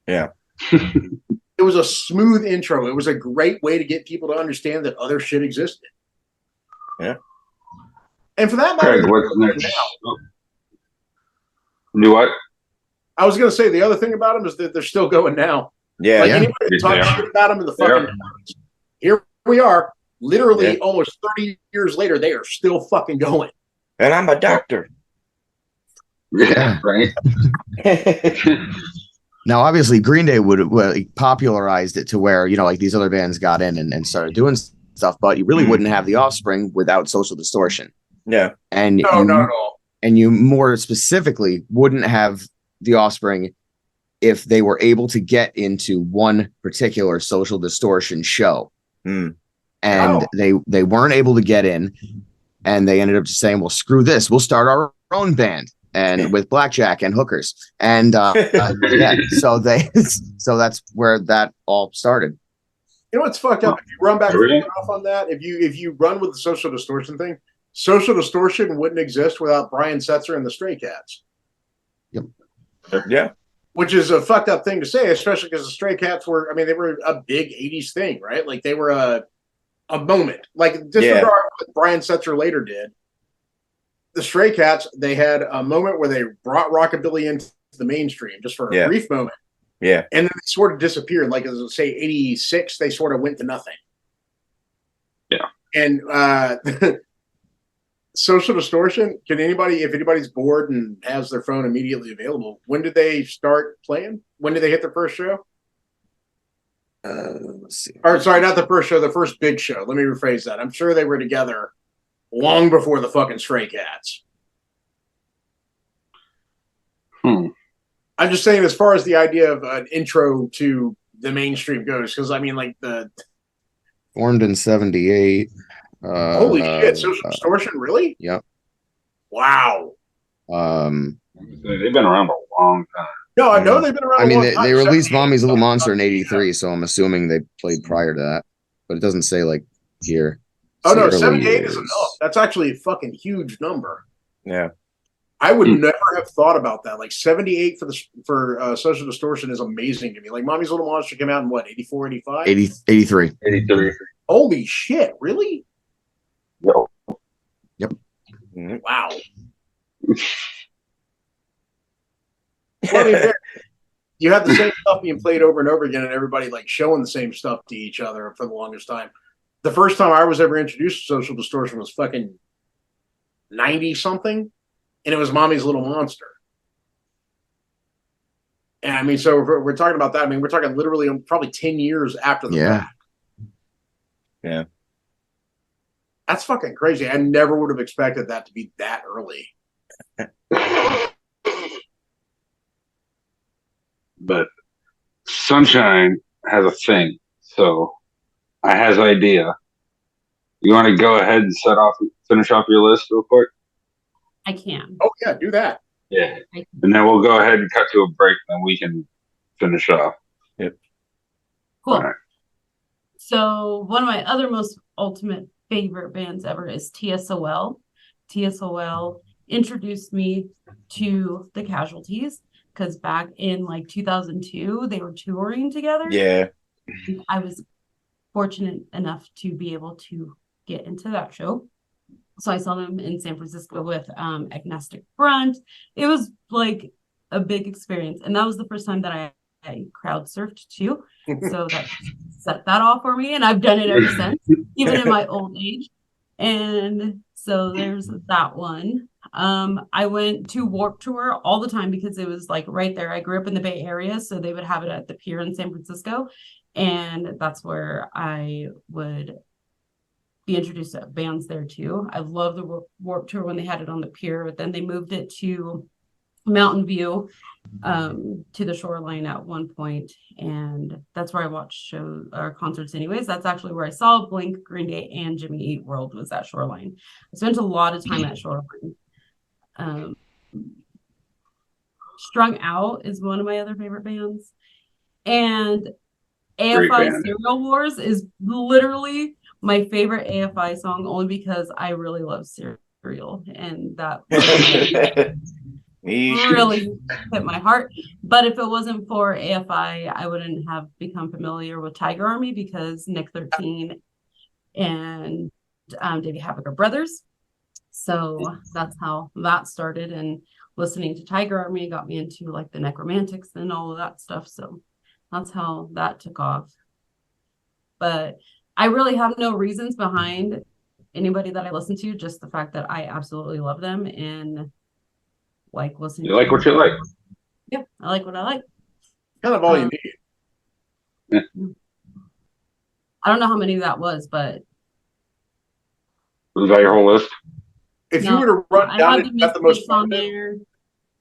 J: Yeah.
L: It was a smooth intro. It was a great way to get people to understand that other shit existed.
J: Yeah.
L: And for that matter,
H: Craig, what's next? Do what?
L: I was going to say the other thing about them is that they're still going now.
J: Yeah.
L: Like anybody that talks shit about them in the fucking here we are, literally almost 30 years later, they are still fucking going.
J: And I'm a doctor.
H: Yeah, right.
I: Now, obviously, Green Day would popularized it to where, like these other bands got in and started doing stuff, but you really wouldn't have the Offspring without Social Distortion.
J: Yeah.
L: And no, not at all.
I: And you more specifically wouldn't have the Offspring if they were able to get into one particular Social Distortion show. And they weren't able to get in, and they ended up just saying, well, screw this. We'll start our own band. And with blackjack and hookers, and so that's where that all started.
L: You know what's fucked up? If you run back off on that, if you run with the Social Distortion thing, Social Distortion wouldn't exist without Brian Setzer and the Stray Cats.
I: Yep.
J: Yeah.
L: Which is a fucked up thing to say, especially because the Stray Cats they were a big '80s thing, right? Like they were a moment. Like disregard what Brian Setzer later did. The Stray Cats, they had a moment where they brought rockabilly into the mainstream just for a brief moment.
J: Yeah.
L: And then they sort of disappeared. Like, as say, 86, they sort of went to nothing.
H: Yeah.
L: And Social Distortion, if anybody's bored and has their phone immediately available, when did they start playing? When did they hit their first show?
I: Let's see.
L: Or, sorry, not the first show, the first big show. Let me rephrase that. I'm sure they were together long before the fucking Stray Cats. I'm just saying, as far as the idea of an intro to the mainstream goes, because I mean, like
I: formed in '78.
L: Holy shit! Social Distortion, really?
I: Yep.
L: Wow.
H: They've been around a long time.
L: No, I know they've been around.
I: I mean,
L: a long time.
I: they released Mommy's Little Monster in '83, so I'm assuming they played prior to that, but it doesn't say like here.
L: Oh no, 78 is enough. That's actually a fucking huge number.
J: Yeah.
L: I would never have thought about that. Like 78 for Social Distortion is amazing to me. Like Mommy's Little Monster came out in what, 84, 85?
I: 83.
H: 83.
L: Holy shit, really?
H: Yo.
I: Yep.
L: Wow. Well, I mean, you had the same stuff being played over and over again, and everybody like showing the same stuff to each other for the longest time. The first time I was ever introduced to Social Distortion was fucking 90 something, and it was Mommy's Little Monster. And I mean, so we're talking about that. I mean, we're talking literally probably 10 years after the fact.
J: Yeah.
L: That's fucking crazy. I never would have expected that to be that early.
H: But Sunshine has a thing, so I has an idea. You want to go ahead and finish off your list real quick?
K: I can.
L: Oh yeah, do that.
H: Yeah, and then we'll go ahead and cut to a break, and we can finish off.
J: Yep.
K: Cool.
H: All right.
K: So one of my other most ultimate favorite bands ever is TSOL. TSOL introduced me to the Casualties because back in like 2002 they were touring together.
J: Yeah.
K: I was fortunate enough to be able to get into that show. So I saw them in San Francisco with Agnostic Front. It was like a big experience. And that was the first time that I crowd surfed too. So that set that off for me. And I've done it ever since, even in my old age. And so there's that one. I went to Warped Tour all the time because it was like right there. I grew up in the Bay Area, so they would have it at the pier in San Francisco. And that's where I would be introduced to bands there too. I love the Warped Tour when they had it on the pier, but then they moved it to Mountain View, to the Shoreline at one point, and that's where I watched shows or concerts anyways. That's actually where I saw Blink, Green Day, and Jimmy Eat World was at Shoreline. I spent a lot of time at Shoreline. Strung Out is one of my other favorite bands, and AFI Serial Wars is literally my favorite AFI song, only because I really love cereal, and that really hit my heart. But if it wasn't for AFI, I wouldn't have become familiar with Tiger Army, because Nick 13 and Davey Havoc are brothers. So that's how that started, and listening to Tiger Army got me into like the Necromantics and all of that stuff. So that's how that took off. But I really have no reasons behind anybody that I listen to, just the fact that I absolutely love them and like listening.
H: You like what you like.
K: Yeah, I like what I like.
L: Kind of all you need.
H: Yeah.
K: I don't know how many that was, but
H: was that your whole list?
L: If you were to run down it at the most
K: on there,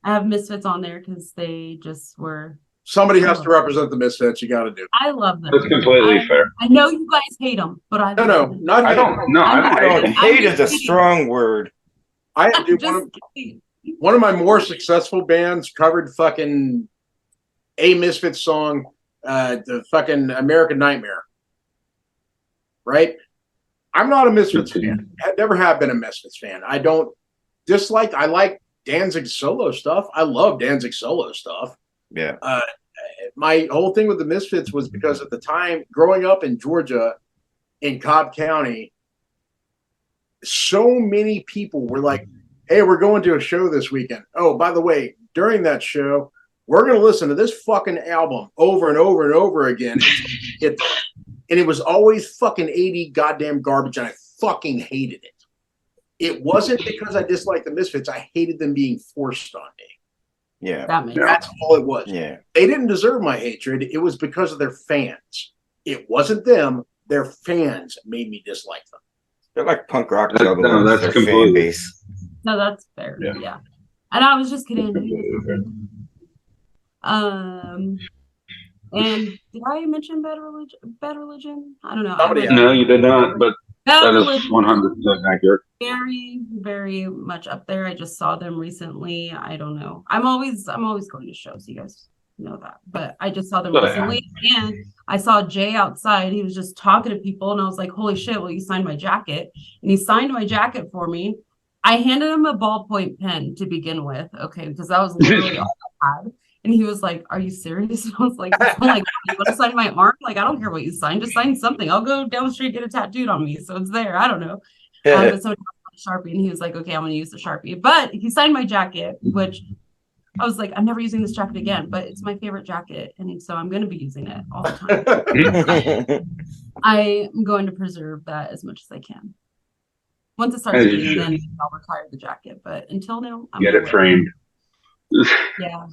K: I have Misfits on there because they just were.
L: Somebody has to represent the Misfits. You got to do it.
K: I love them.
H: That's completely fair.
K: I know you guys hate them, but I
L: not
H: I don't. No, I don't hate them.
J: Hate is a strong word.
L: I do one of my more successful bands covered fucking a Misfits song, the fucking American Nightmare. Right? I'm not a Misfits fan. I never have been a Misfits fan. I don't dislike. I like Danzig's solo stuff. I love Danzig's solo stuff.
J: Yeah.
L: My whole thing with the Misfits was because at the time, growing up in Georgia, in Cobb County, so many people were like, "Hey, we're going to a show this weekend. Oh, by the way, during that show, we're going to listen to this fucking album over and over and over again." And it was always fucking 80 goddamn garbage, and I fucking hated it. It wasn't because I disliked the Misfits. I hated them being forced on me.
J: Yeah.
L: That's all it was.
J: Yeah.
L: They didn't deserve my hatred. It was because of their fans. It wasn't them. Their fans made me dislike them.
J: They're like punk rock
H: juggalos. No, that's
J: their
H: completely
J: fan base.
K: No, that's fair. Yeah. And I was just kidding. And did I mention Bad Religion? Bad Religion? I don't know.
H: No, you did not, but that is 100% accurate.
K: Very, very much up there. I just saw them recently. I don't know. I'm always going to shows. You guys know that, but I just saw them recently, and I saw Jay outside. He was just talking to people, and I was like, "Holy shit! Well, you signed my jacket," and he signed my jacket for me. I handed him a ballpoint pen to begin with, okay, because that was literally all I had. And he was like, "Are you serious?" And I was like, "You want to sign my arm? Like, I don't care what you sign. Just sign something. I'll go down the street, get it tattooed on me, so it's there. I don't know." But so Sharpie, and he was like, "Okay, I'm going to use the Sharpie." But he signed my jacket, which I was like, "I'm never using this jacket again." But it's my favorite jacket, and so I'm going to be using it all the time. I'm going to preserve that as much as I can. Once it starts bleeding, then I'll retire the jacket. But until now, I'm
H: get it framed.
K: Yeah,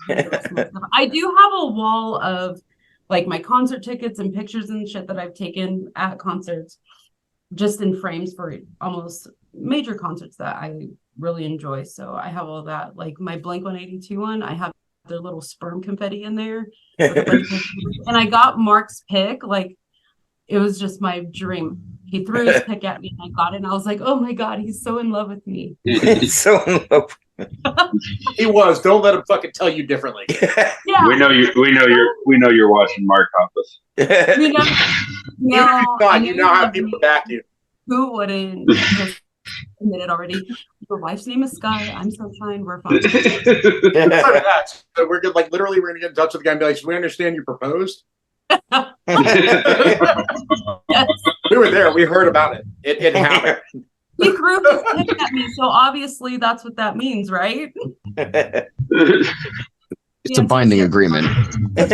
K: I do have a wall of like my concert tickets and pictures and shit that I've taken at concerts, just in frames for almost major concerts that I really enjoy. So I have all that, like my Blink-182 one. I have their little sperm confetti in there, and I got Mark's pick. Like it was just my dream. He threw his pick at me, and I got it. And I was like, "Oh my god, he's so in love with me."
J: He's so in love.
L: He was. Don't let him fucking tell you differently.
K: Yeah.
H: We know you're watching Mark Hoppus.
L: You know how people back you.
K: Who wouldn't just admit it already? Your wife's name is Sky. I'm Sunshine. We're fine.
L: So we're good. Like literally, we're gonna get in touch with the guy and be like, "So we understand you proposed."
K: Yes.
L: We were there. We heard about it. It happened.
K: He threw his pick at me, so obviously that's what that means, right?
I: It's a binding agreement.
L: No,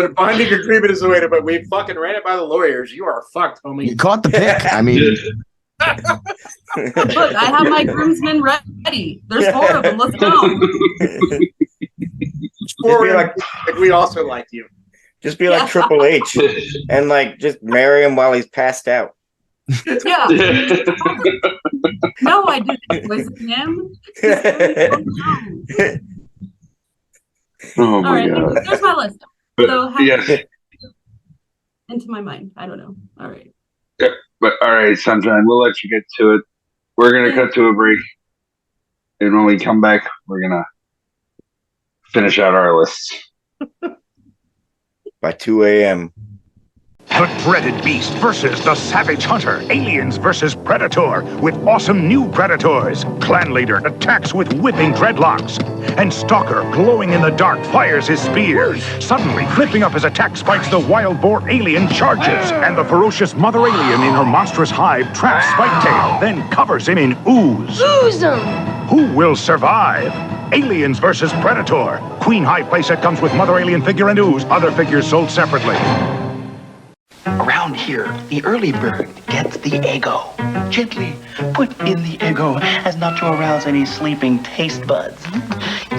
L: the binding agreement is the way to, but we fucking ran it by the lawyers. You are fucked, homie.
I: You caught the pick. I mean,
K: look, I have my groomsmen ready. There's 4 of them. Let's go.
L: Like we also like you.
J: Just be like Triple H and like just marry him while he's passed out.
K: Yeah. No, I didn't. Was it him?
H: Oh my god.
K: There's my list. So
H: yes.
K: Into my mind. I don't know. All right.
H: Yeah, but all right, Sunshine, we'll let you get to it. We're gonna cut to a break. And when we come back, we're gonna finish out our lists.
J: By 2 a.m.
M: The dreaded beast versus the savage hunter. Aliens versus Predator with awesome new Predators. Clan leader attacks with whipping dreadlocks. And Stalker, glowing in the dark, fires his spear. Suddenly, flipping up his attack spikes, the wild boar alien charges. And the ferocious mother alien in her monstrous hive traps Spiketail, then covers him in ooze.
N: Ooze 'em!
M: Who will survive? Aliens versus Predator. Queen High playset comes with mother alien figure and ooze. Other figures sold separately.
O: Around here, the early bird gets the Eggo. Gently put in the Eggo as not to arouse any sleeping taste buds.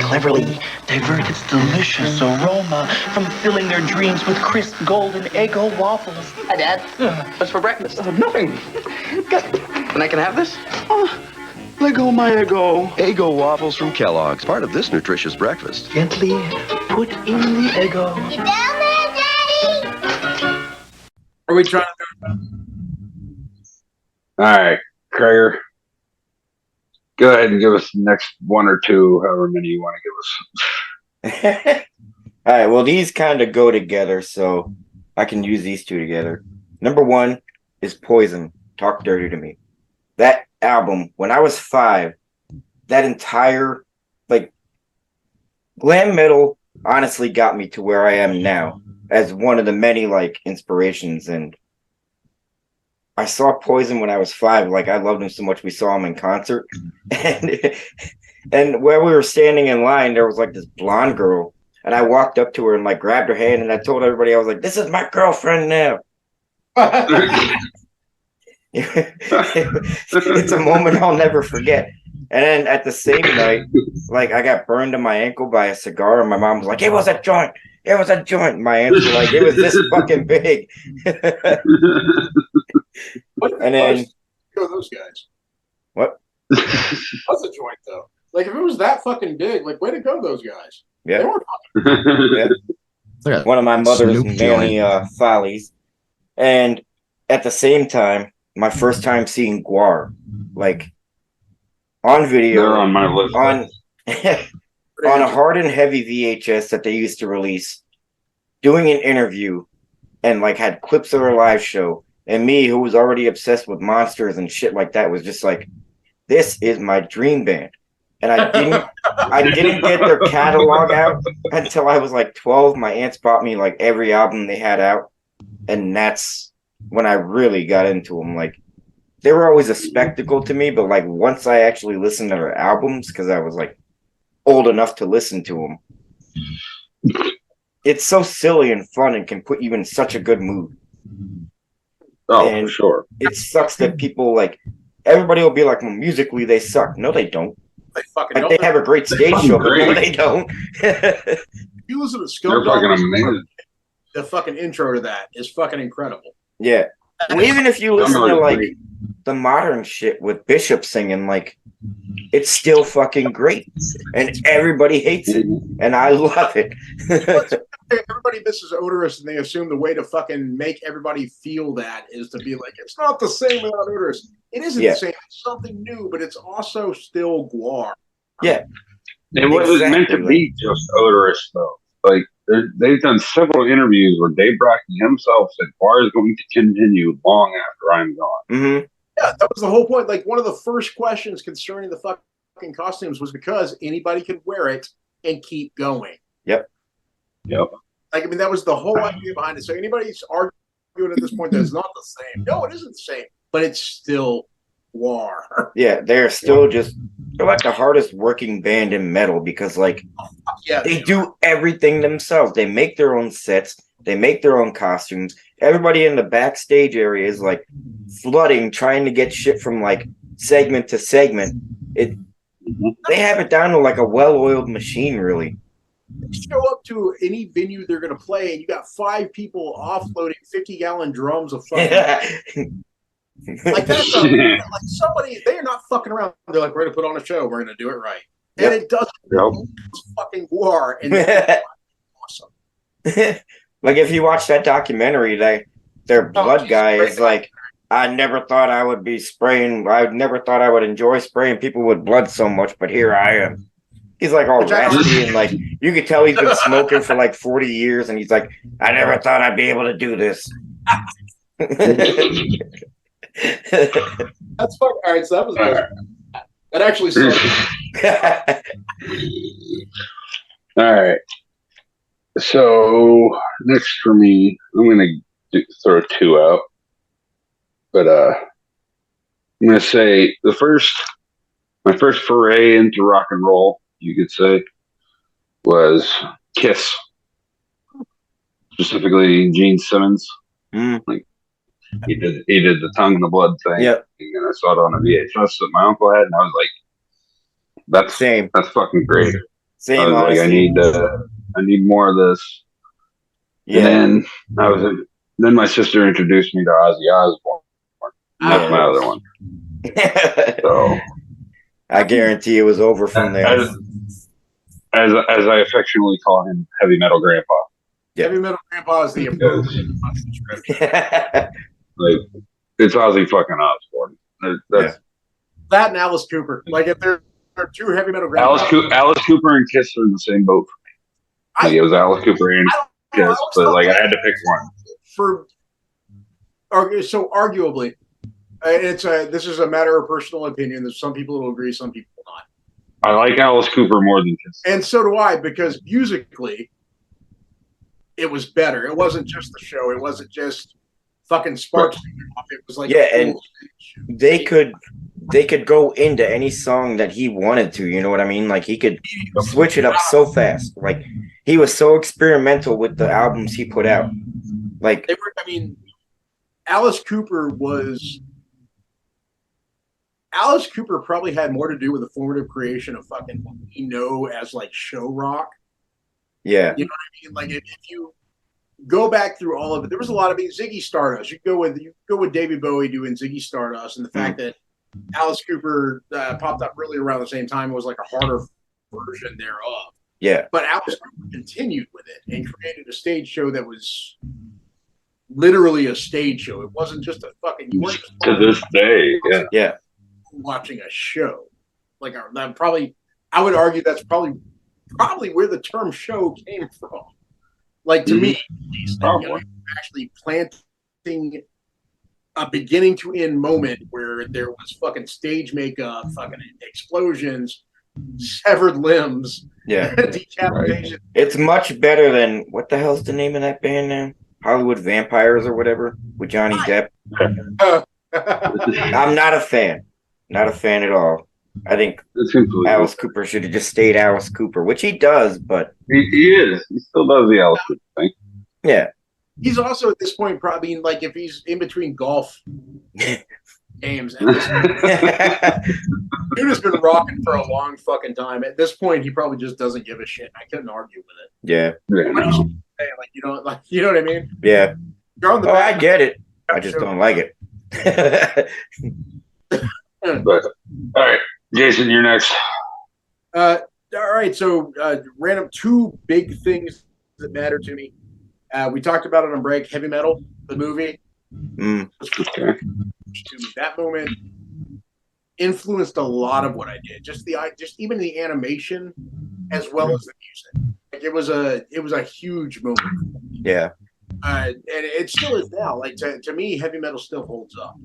O: Cleverly divert its delicious aroma from filling their dreams with crisp golden Eggo waffles.
C: Hi, Dad. What's for breakfast?
O: Nothing.
C: And I can have this?
O: Lego my Eggo.
P: Eggo waffles from Kellogg's, part of this nutritious breakfast.
O: Gently put in the Eggo.
L: Are we trying to?
H: All right, Krager. Go ahead and give us the next 1 or 2, however many you want to give us.
J: All right, well, these kind of go together, so I can use these 2 together. Number 1 is Poison, Talk Dirty to Me. That album, when I was 5, that entire, like, glam metal honestly got me to where I am now as one of the many, like, inspirations. And I saw Poison when I was 5. Like, I loved him so much we saw him in concert. And where we were standing in line, there was, like, this blonde girl. And I walked up to her and, like, grabbed her hand, and I told everybody, I was like, "This is my girlfriend now." It's a moment I'll never forget. And then at the same night, like, I got burned on my ankle by a cigar, and my mom was like, "It was a joint. It was a joint." My hands were like, "It was this fucking big." And then
L: Go those guys.
J: What?
L: That's a joint though. Like if it was that fucking big, like way to go, those guys.
J: Yeah.
I: Look at
J: One of my mother's
I: Snoop
J: many
I: joint.
J: follies. And at the same time, my first time seeing Guar, like on video,
H: They're on my list.
J: on on a hard and heavy VHS that they used to release, doing an interview, and like had clips of her live show. And me, who was already obsessed with monsters and shit like that, was just like, "This is my dream band." And I didn't get their catalog out until I was like 12. My aunts bought me like every album they had out, and that's when I really got into them. Like, they were always a spectacle to me, but like once I actually listened to their albums, because I was like old enough to listen to them, it's so silly and fun and can put you in such a good mood.
H: Oh,
J: and
H: for sure.
J: It sucks that people like everybody will be like, well, musically they suck. No, they don't.
L: They fucking
J: Like,
L: don't.
J: they have a great stage show, but no, they don't.
L: If you listen to
H: They're fucking amazing.
L: the fucking intro to that is fucking incredible.
J: Yeah. Well, even if you listen to like the modern shit with Bishop singing, like, it's still fucking great, and everybody hates it, and I love it.
L: Everybody misses Odorous, and they assume the way to fucking make everybody feel that is to be like, it's not the same without Odorous. It isn't the same. It's something new, but it's also still Guar.
J: Yeah.
H: It wasn't meant to be just Odorous, though. Like, they've done several interviews where Dave Brackney himself said, Guar is going to continue long after I'm gone.
J: Mm-hmm.
L: Yeah, that was the whole point. Like, one of the first questions concerning the fucking costumes was because anybody could wear it and keep going.
J: Yep.
L: Like, I mean, that was the whole idea behind it. So anybody's arguing at this point that it's not the same. No, it isn't the same, but it's still Guar.
J: Yeah, they're still they're like the hardest working band in metal because, like, they do everything themselves. They make their own sets, they make their own costumes. Everybody in the backstage area is like flooding, trying to get shit from like segment to segment. They have it down to like a well-oiled machine, really.
L: Show up to any venue they're going to play, and you got 5 people offloading 50-gallon drums of fucking. Like, that's like somebody, they're not fucking around. They're like, we're going to put on a show. We're going to do it right. And it doesn't. It's fucking Guar. And awesome.
J: Like, if you watch that documentary, their blood guy is like, I never thought I would be spraying. I never thought I would enjoy spraying people with blood so much, but here I am. He's like all raspy and like you could tell he's been smoking for like 40 years, and he's like, I never thought I'd be able to do this.
L: That's fucking all right. So that was that actually sucked.
H: All right. So next for me, I'm gonna throw 2 out, but I'm gonna say my first foray into rock and roll, you could say, was Kiss, specifically Gene Simmons. Like, he did the tongue and the blood thing.
J: Yep.
H: And I saw it on a VHS that my uncle had, and I was like, that's fucking great.
J: Same,
H: I was
J: honestly.
H: like, I need more of this.
J: Yeah.
H: And then then my sister introduced me to Ozzy Osbourne. That's my other one. So
J: I guarantee it was over from there.
H: As I affectionately call him, Heavy Metal Grandpa.
L: Heavy Metal Grandpa is the appropriate description.
H: Like, it's Ozzy fucking Osbourne. That's
L: that and Alice Cooper. Like, if there are 2 Heavy Metal Grandpas.
H: Alice Cooper and Kiss are in the same boat for me. Like, it was Alice Cooper and Kiss, but like I had to pick one.
L: So arguably, this is a matter of personal opinion. There's some people who will agree, some people will not.
H: I like Alice Cooper more than Kiss.
L: And so do I, because musically, it was better. It wasn't just the show. It wasn't just fucking sparks. It was like,
J: and they could go into any song that he wanted to. You know what I mean? Like, he could switch it up so fast. Like, he was so experimental with the albums he put out. Like,
L: they were. I mean, Alice Cooper probably had more to do with the formative creation of fucking what we know as like show rock.
J: Yeah.
L: You know what I mean? Like, if you go back through all of it, there was a lot of Ziggy Stardust. You go with David Bowie doing Ziggy Stardust, and the fact that Alice Cooper popped up really around the same time was like a harder version thereof.
J: Yeah.
L: But Alice Cooper continued with it and created a stage show that was literally a stage show. It wasn't just a fucking. You weren't just
H: to this day.
J: Yeah.
L: Watching a show. Like that probably, I would argue that's probably where the term show came from. Like to me, at least, actually planting a beginning to end moment where there was fucking stage makeup, fucking explosions, severed limbs, decapitation.
J: It's much better than what the hell's the name of that band now? Hollywood Vampires or whatever with Johnny Depp. I'm not a fan. Not a fan at all. I think Alice Cooper should have just stayed Alice Cooper, which he does, but
H: he is. He still does the Alice Cooper thing.
J: Yeah.
L: He's also at this point probably like if he's in between golf games. Dude has been rocking for a long fucking time. At this point, he probably just doesn't give a shit. I couldn't argue with it.
J: Yeah.
L: Like you know what I mean?
J: Yeah.
L: I
J: get it. I just don't like it.
H: But, all right, Jason, you're next.
L: All right, so random two big things that matter to me. We talked about it on break. Heavy Metal, the movie.
H: Okay.
L: That moment influenced a lot of what I did. Just even the animation, as well as the music. Like it was a huge moment.
J: Yeah.
L: And it still is now. Like to me, Heavy Metal still holds up.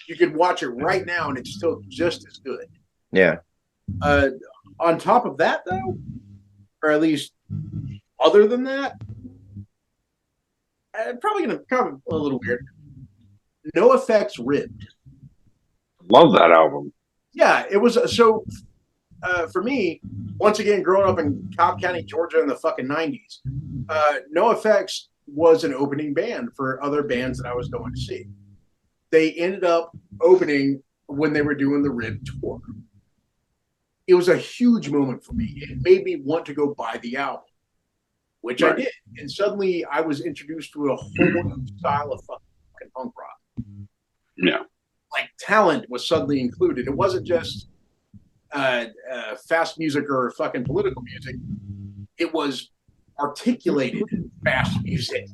L: You could watch it right now, and it's still just as good.
J: Yeah.
L: On top of that, though, or at least other than that, probably going to come a little weird. No Effects Ribbed.
H: Love that album.
L: Yeah, it was so. For me, once again, growing up in Cobb County, Georgia, in the fucking 90s, No Effects was an opening band for other bands that I was going to see. They ended up opening when they were doing the Rib tour. It was a huge moment for me. It made me want to go buy the album, which I did. And suddenly I was introduced to a whole new style of fucking punk rock.
H: Yeah.
L: Like talent was suddenly included. It wasn't just fast music or fucking political music. It was articulated fast music.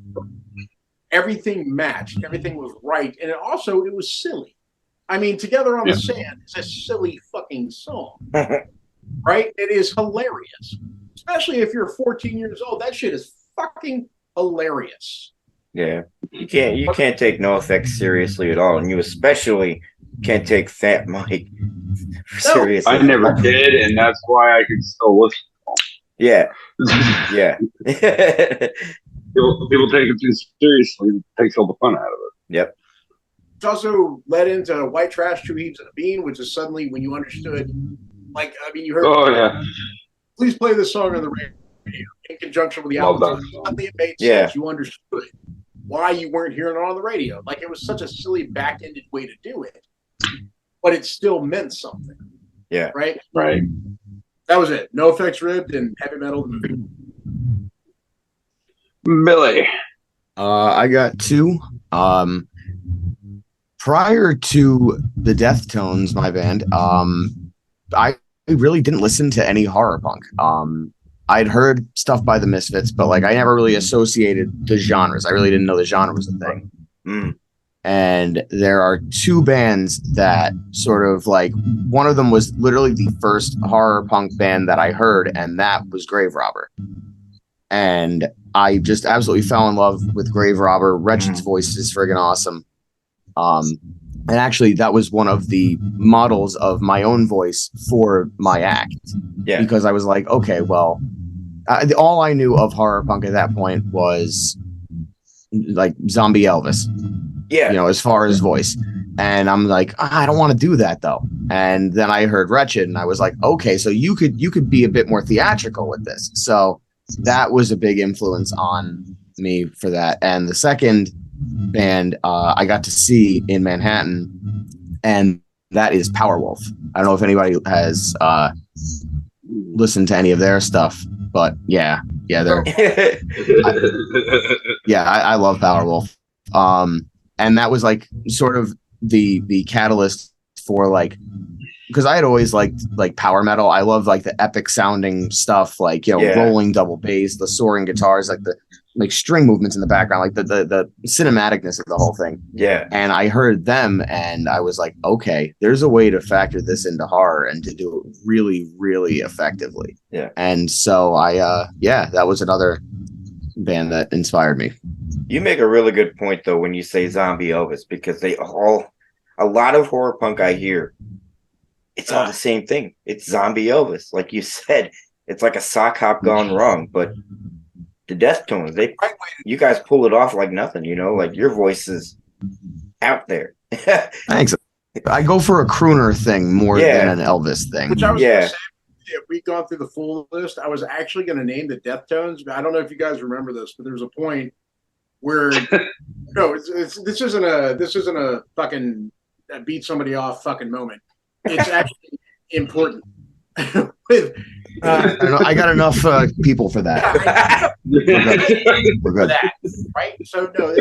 L: Everything matched. Everything was right. And it was silly. I mean, Together on the Sand is a silly fucking song. Right? It is hilarious. Especially if you're 14 years old. That shit is fucking hilarious.
J: Yeah. You can't take No Effects seriously at all. And you especially can't take Fat Mike seriously.
H: I never did, and that's why I can still listen to them.
J: Yeah. Yeah.
H: People take it too seriously. It takes all the fun out of it.
J: Yep.
L: It's also led into White Trash, Two Heaves and a Bean, which is suddenly when you understood, like, I mean, you heard, please play this song on the radio in conjunction with the album. Suddenly it made sense. You understood why you weren't hearing it on the radio. Like, it was such a silly, back-ended way to do it, but it still meant something.
J: Yeah.
L: Right?
H: Right.
L: That was it. No Effects Ribbed and Heavy Metal, the movie.
H: Billy.
I: I got two. Prior to the Deftones, my band, I really didn't listen to any horror punk. I'd heard stuff by the Misfits, but like I never really associated the genres. I really didn't know the genre was a thing. And there are two bands that sort of like, one of them was literally the first horror punk band that I heard, and that was Grave Robber. And I just absolutely fell in love with Grave Robber. Wretched's voice is friggin' awesome. And actually, that was one of the models of my own voice for my act.
J: Yeah.
I: Because I was like, okay, well, all I knew of horror punk at that point was like Zombie Elvis.
J: Yeah.
I: You know, as far as voice. And I'm like, I don't want to do that though. And then I heard Wretched, and I was like, okay, so you could be a bit more theatrical with this. So that was a big influence on me for that. And the second band I got to see in Manhattan, and that is Powerwolf. I don't know if anybody has listened to any of their stuff, but yeah, they're I love Powerwolf. And that was like sort of the catalyst for like, because I had always liked like power metal. I love like the epic sounding stuff, like, you know, rolling double bass, the soaring guitars, like the like string movements in the background, like the cinematicness of the whole thing.
J: Yeah.
I: And I heard them and I was like, okay, there's a way to factor this into horror and to do it really, really effectively.
J: Yeah.
I: And so that was another band that inspired me.
J: You make a really good point though when you say Zombie Elvis, because a lot of horror punk I hear, it's all the same thing. It's Zombie Elvis. Like you said, it's like a sock hop gone wrong, but the Deftones, you guys pull it off like nothing, you know, like your voice is out there.
I: Thanks. I go for a crooner thing more than an Elvis thing.
L: Which I was gonna say, if we'd gone through the full list, I was actually going to name the Deftones. I don't know if you guys remember this, but there was a point where this isn't a fucking beat somebody off fucking moment. It's actually important.
I: I got enough people for that. We're good.
L: That, right? So no,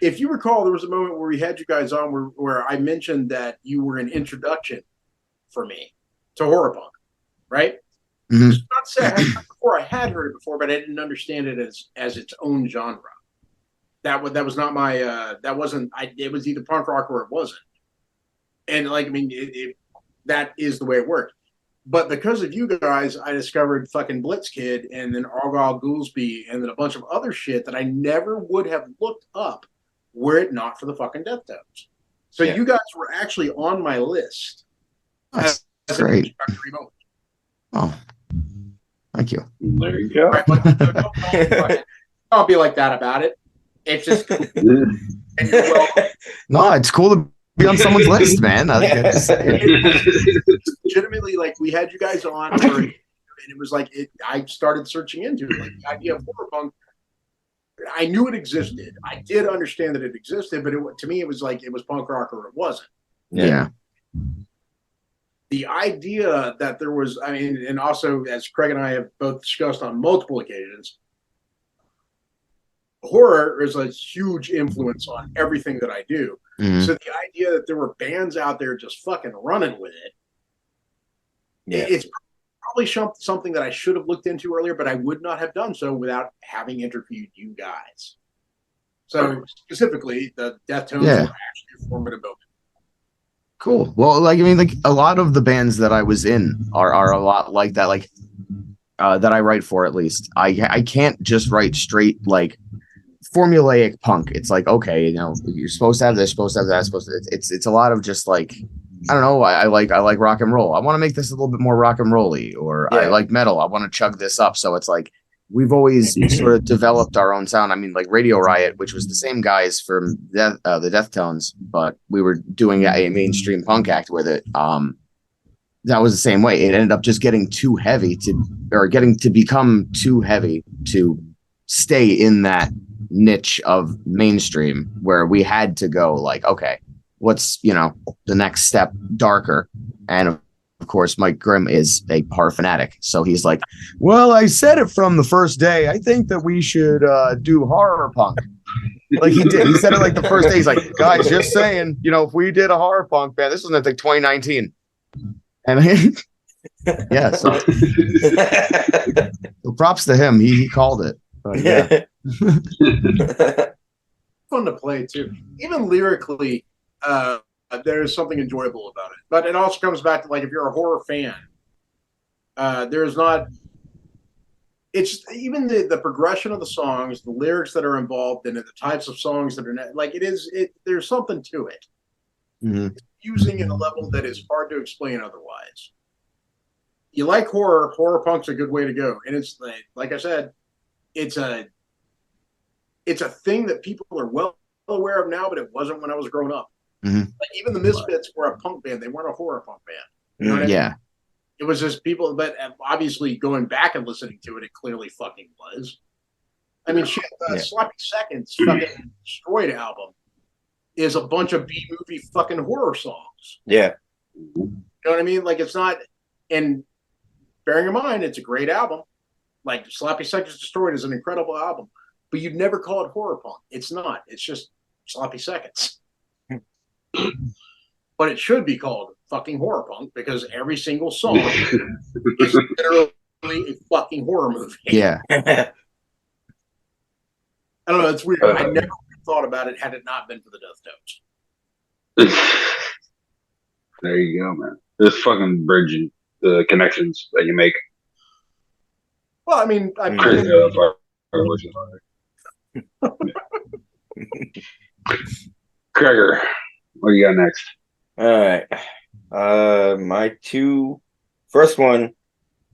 L: if you recall, there was a moment where we had you guys on where I mentioned that you were an introduction for me to horror punk, right?
I: Mm-hmm.
L: Not saying before I had heard it before, but I didn't understand it as its own genre. That was not my that wasn't it was either punk rock or it wasn't. And like, I mean, that is the way it worked. But because of you guys, I discovered fucking Blitzkid and then Argyle Goolsby and then a bunch of other shit that I never would have looked up were it not for the fucking Deftones. So you guys were actually on my list.
I: That's great. Oh, thank you.
H: There you go.
L: Right, don't be like that about it. It's just
I: no, it's cool to be on someone's list, man.
L: Legitimately, like, we had you guys on, and it was like I started searching into it, like the idea of horror punk. I knew it existed. I did understand that it existed, but to me, it was like it was punk rock or it wasn't.
I: Yeah.
L: The idea that there was, I mean, and also as Craig and I have both discussed on multiple occasions, horror is a huge influence on everything that I do.
I: Mm-hmm.
L: So the idea that there were bands out there just fucking running with it, it's probably something that I should have looked into earlier, but I would not have done so without having interviewed you guys. So specifically, the Deftones were actually a formative moment.
I: Cool. Well, like, I mean, like a lot of the bands that I was in are a lot like that, like that I write for, at least. I can't just write straight like formulaic punk. It's like, okay, you know, you're supposed to have this, supposed to have that, it's a lot of just like, I don't know, I like rock and roll. I want to make this a little bit more rock and rolly, or I like metal. I want to chug this up. So it's like we've always sort of developed our own sound. I mean, like Radio Riot, which was the same guys from the Deftones, but we were doing a mainstream punk act with it. That was the same way. It ended up just getting too heavy getting to become too heavy to stay in that niche of mainstream, where we had to go like, okay, what's, you know, the next step darker? And of course, Mike Grimm is a horror fanatic. So he's like, well, I said it from the first day. I think that we should do horror punk. Like he did. He said it like the first day. He's like, guys, just saying, you know, if we did a horror punk band, this was like 2019. And yeah, so props to him. He called it. But, yeah.
L: Fun to play too. Even lyrically, there's something enjoyable about it. But it also comes back to, like, if you're a horror fan, there's not. It's even the progression of the songs, the lyrics that are involved in it, the types of songs that are like it is. There's something to it.
I: Mm-hmm.
L: It's using at a level that is hard to explain otherwise. You like horror punk's a good way to go, and it's like I said, it's a thing that people are well aware of now, but it wasn't when I was growing up.
I: Mm-hmm.
L: Like, even the Misfits were a punk band; they weren't a horror punk band. You know what I mean? It was just people, but obviously going back and listening to it, it clearly fucking was. I mean, shit, Sloppy Seconds' fucking Destroyed album is a bunch of B-movie fucking horror songs.
J: Yeah.
L: You know what I mean? Like, it's not, and bearing in mind, it's a great album. Like, Sloppy Seconds Destroyed is an incredible album, but you'd never call it horror punk. It's not. It's just Sloppy Seconds. but it should be called fucking horror punk because every single song is literally a fucking horror movie.
I: Yeah.
L: I don't know. It's weird. I never thought about it had it not been for the Death Notes.
H: There you go, man. Just fucking bridging the connections that you make.
L: Well, I mean,
H: Gregor, what do you got next?
J: All right. My first one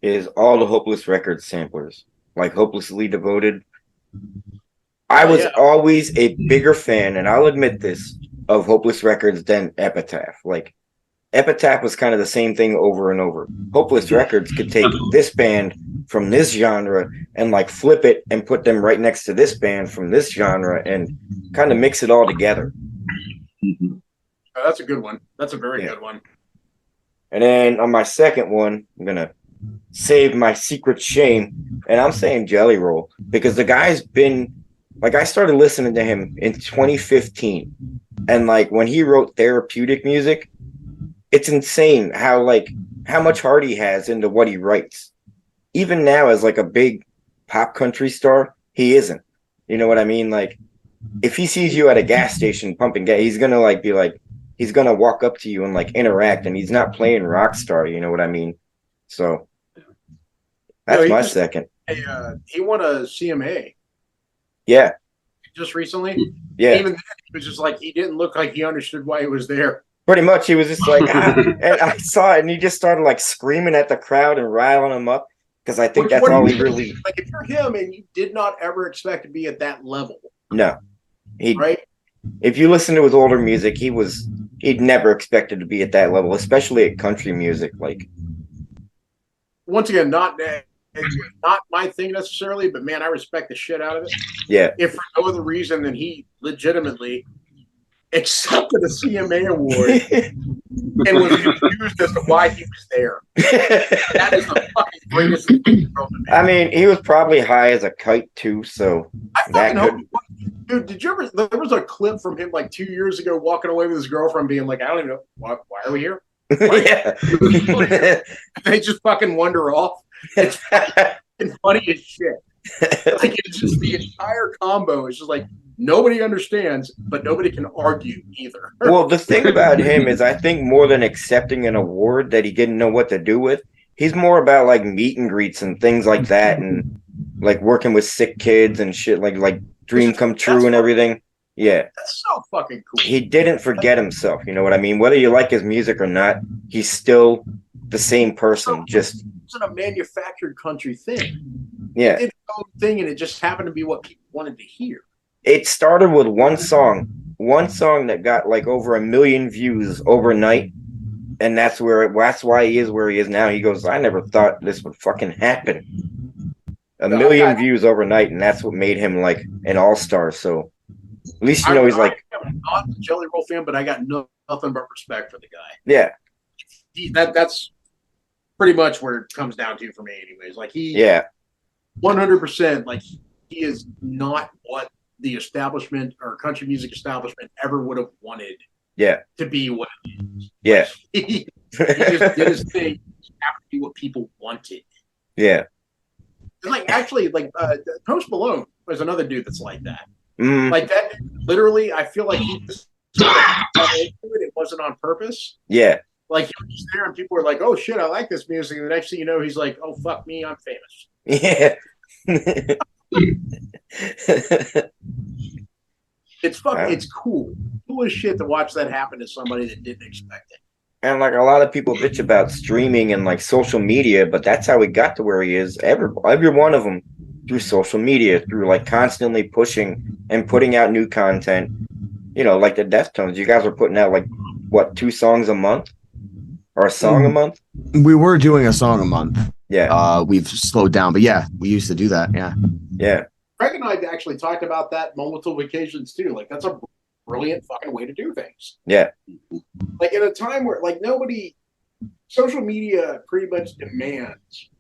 J: is all the Hopeless Records samplers, like Hopelessly Devoted. I was always a bigger fan, and I'll admit this, of Hopeless Records than Epitaph. Like, Epitaph was kind of the same thing over and over. Hopeless Records could take this band from this genre and like flip it and put them right next to this band from this genre and kind of mix it all together.
L: Oh, that's a good one. That's a very good one.
J: And then on my second one, I'm going to save my secret shame, and I'm saying Jelly Roll because the guy's been, like, I started listening to him in 2015, and like when he wrote Therapeutic Music, it's insane how much heart he has into what he writes. Even now, as like a big pop country star, he isn't. You know what I mean? Like, if he sees you at a gas station pumping gas, he's gonna like be like, he's gonna walk up to you and like interact, and he's not playing rock star. You know what I mean? So that's my second.
L: He won a CMA.
J: Yeah.
L: Just recently.
J: Yeah.
L: Even then, he was just like, he didn't look like he understood why he was there.
J: Pretty much, he was just like, and I saw it, and he just started like screaming at the crowd and riling them up because I think that's all he really.
L: Like, if you're him and you did not ever expect to be at that level,
J: no,
L: right?
J: If you listen to his older music, he'd never expected to be at that level, especially at country music. Like,
L: once again, not my thing necessarily, but man, I respect the shit out of it.
J: Yeah.
L: If for no other reason than he legitimately accepted a CMA award and was confused as to why he was there. That is the fucking greatest thing in the world to me.
J: I mean, he was probably high as a kite too, so that could.
L: Dude, did you ever? There was a clip from him like 2 years ago walking away with his girlfriend, being like, "I don't even know why are we here."
J: Yeah.
L: They just fucking wander off. It's fucking funny as shit. Like, it's just the entire combo. It's just like nobody understands, but nobody can argue either.
J: Well, the thing about him is, I think more than accepting an award that he didn't know what to do with, he's more about like meet and greets and things like that, and like working with sick kids and shit, like dream come true and everything. Yeah,
L: that's so fucking cool.
J: He didn't forget himself. You know what I mean? Whether you like his music or not, he's still the same person. Just
L: it wasn't a manufactured country thing.
J: Yeah,
L: it did its own thing, and it just happened to be what people wanted to hear.
J: It started with one song that got like over 1 million views overnight, and that's why he is where he is now. He goes, I never thought this would fucking happen. 1 million views overnight, and that's what made him like an all-star. So at least you know he's like.
L: I'm not a Jelly Roll fan, but I got nothing but respect for the guy.
J: Yeah,
L: that's pretty much where it comes down to for me, anyways. Like 100%. Like, he is not what the establishment or country music establishment ever would have wanted.
J: Yeah,
L: to be what it is.
J: Yeah,
L: he just did his thing. Have to be what people wanted.
J: Yeah.
L: Like, actually, like Post Malone was another dude that's like that.
J: Mm.
L: Like that, literally, I feel like he just it wasn't on purpose.
J: Yeah.
L: Like, he was just there and people were like, oh shit, I like this music. And the next thing you know, he's like, oh fuck me, I'm famous.
J: Yeah.
L: It's cool. Cool as shit to watch that happen to somebody that didn't expect it.
J: And like a lot of people bitch about streaming and like social media, but that's how he got to where he is. Every one of them through social media, through like constantly pushing and putting out new content. You know, like the Deftones. You guys are putting out like what, 2 songs a month or a song a month?
I: We were doing a song a month.
J: Yeah.
I: We've slowed down, but yeah, we used to do that. Yeah.
J: Yeah.
L: Craig and I actually talked about that multiple occasions too. Like, that's a brilliant fucking way to do things.
J: Yeah.
L: Like, in a time where like social media pretty much demands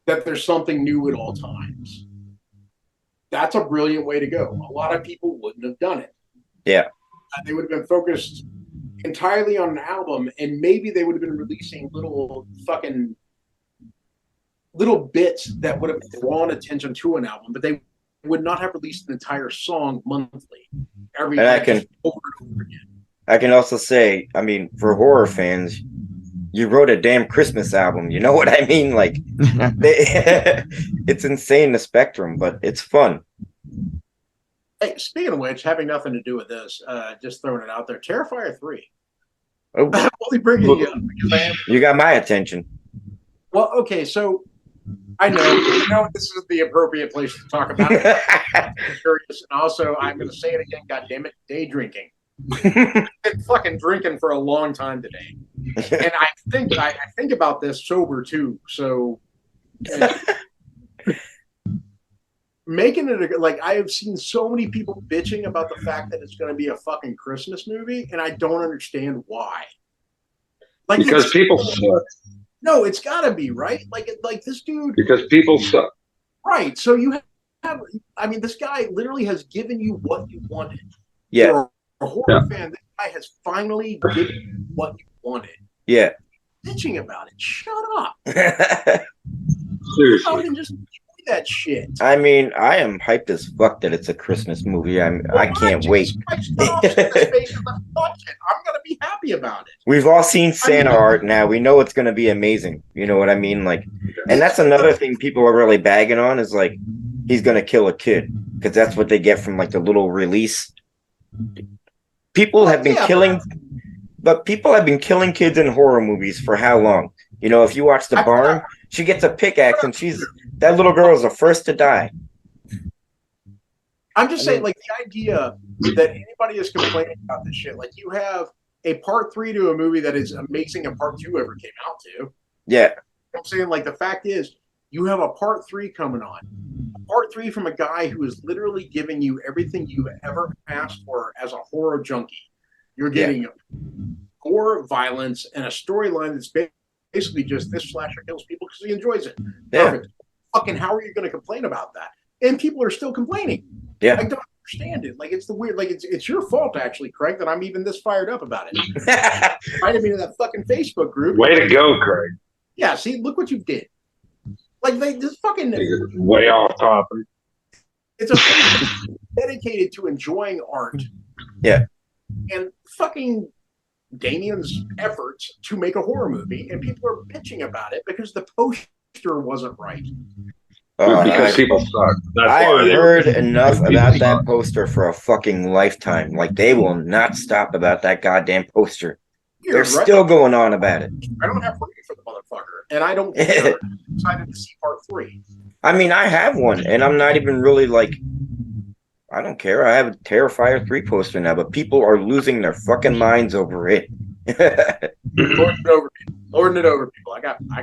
L: that there's something new at all times. That's a brilliant way to go. A lot of people wouldn't have done it.
J: Yeah.
L: They would have been focused entirely on an album, and maybe they would have been releasing little bits that would have drawn attention to an album, but they would not have released an entire song monthly. Every
J: And
L: over and over again.
J: I can also say, I mean, for horror fans, you wrote a damn Christmas album. You know what I mean? Like, it's insane, the spectrum, but it's fun.
L: Hey, speaking of which, having nothing to do with this, just throwing it out there, Terrifier 3.
J: Oh.
L: I'm only bringing it up because
J: You got my attention.
L: Well, okay, so I know this is the appropriate place to talk about it. I'm curious, and also I'm going to say it again. God damn it, day drinking. I've been fucking drinking for a long time today, and I think about this sober too. So making it like I have seen so many people bitching about the fact that it's going to be a fucking Christmas movie, and I don't understand why. Like
H: because people suck.
L: No, it's got to be right. Like this dude.
H: Because people suck.
L: Right. So you have. I mean, this guy literally has given you what you wanted.
J: Yeah.
L: You're a horror fan. This guy has finally given you what you wanted.
J: Yeah.
L: Bitching about it. Shut up.
H: Seriously.
L: I can just enjoy that shit.
J: I mean, I am hyped as fuck that it's a Christmas movie. I can't wait.
L: I'm gonna be happy about it.
J: We've all seen Santa art now. We know it's gonna be amazing. You know what I mean? Like, and that's another thing people are really bagging on is like he's gonna kill a kid because that's what they get from like the little release. People have been killing kids in horror movies for how long? You know, if you watch The Barn, she gets a pickaxe and that little girl is the first to die.
L: I'm just saying, like, the idea that anybody is complaining about this shit, like, you have a part 3 to a movie that is amazing and part 2 ever came out to.
J: Yeah.
L: I'm saying, like, the fact is, you have a part 3 coming on. A part 3 from a guy who is literally giving you everything you ever asked for as a horror junkie. You're getting gore, violence, and a storyline that's basically just this slasher kills people because he enjoys it.
J: Yeah.
L: Perfect. Fucking how are you going to complain about that? And people are still complaining.
J: Yeah.
L: I don't understand it. Like, it's the weird, like, it's your fault, actually, Craig, that I'm even this fired up about it. Invited me to that fucking Facebook group.
H: Way to go, Craig.
L: Yeah, see, look what you did. Like, they just fucking...
H: Way off topic.
L: It's a Facebook dedicated to enjoying art.
J: Yeah.
L: And fucking Damien's efforts to make a horror movie, and people are bitching about it because the poster wasn't right.
H: Because people suck.
J: I've heard enough about that poster for a fucking lifetime. Like, they will not stop about that goddamn poster. They're still going on about it.
L: I don't have room for the motherfucker, and I don't care. I'm excited to see part 3.
J: I mean, I have one, and I'm not even really like, I don't care. I have a Terrifier 3 poster now, but people are losing their fucking minds over it.
L: Lording it over people. I got it. I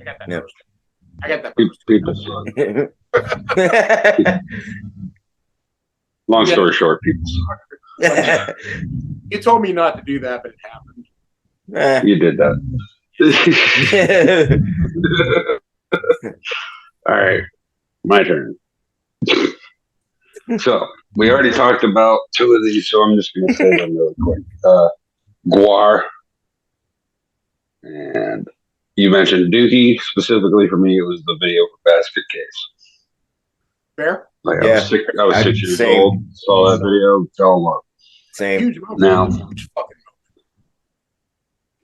L: got that poster. I got that poster.
H: People suck. Long story short, people suck.
L: You told me not to do that, but it happened.
H: You did that. All right, my turn. So we already talked about 2 of these, so I'm just going to say them really quick. Guar, and you mentioned Dookie. Specifically for me, it was the video for Basket Case.
L: Fair.
H: Like I was 6 years old, saw that video, fell in love.
J: Same.
H: Now,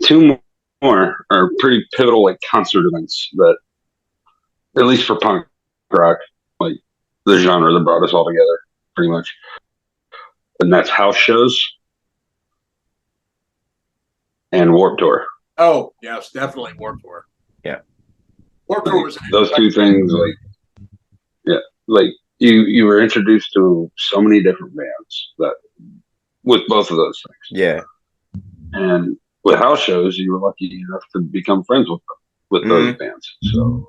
H: 2 more are pretty pivotal, like concert events that, at least for punk rock, like the genre that brought us all together, pretty much. And that's house shows and Warped Tour.
L: Oh, yes, definitely Warped Tour.
J: Yeah.
L: Warped Tour was
H: those 2 things, like you were introduced to so many different bands that with both of those things.
J: Yeah.
H: And with house shows, you were lucky enough to become friends with those bands. So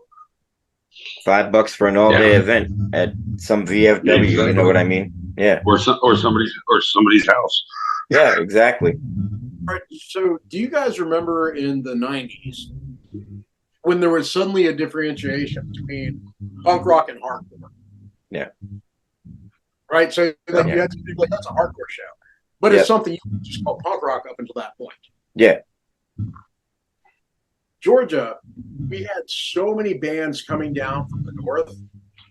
J: $5 for an all-day event at some VFW. Exactly. You know what I mean? Yeah.
H: Or somebody's house.
J: Yeah, exactly.
L: All right. So, do you guys remember in the 90s when there was suddenly a differentiation between punk rock and hardcore?
J: Yeah.
L: Right. So, like, you had to be like, that's a hardcore show. But it's something you could just call punk rock up until that point.
J: Yeah.
L: Georgia, we had so many bands coming down from the north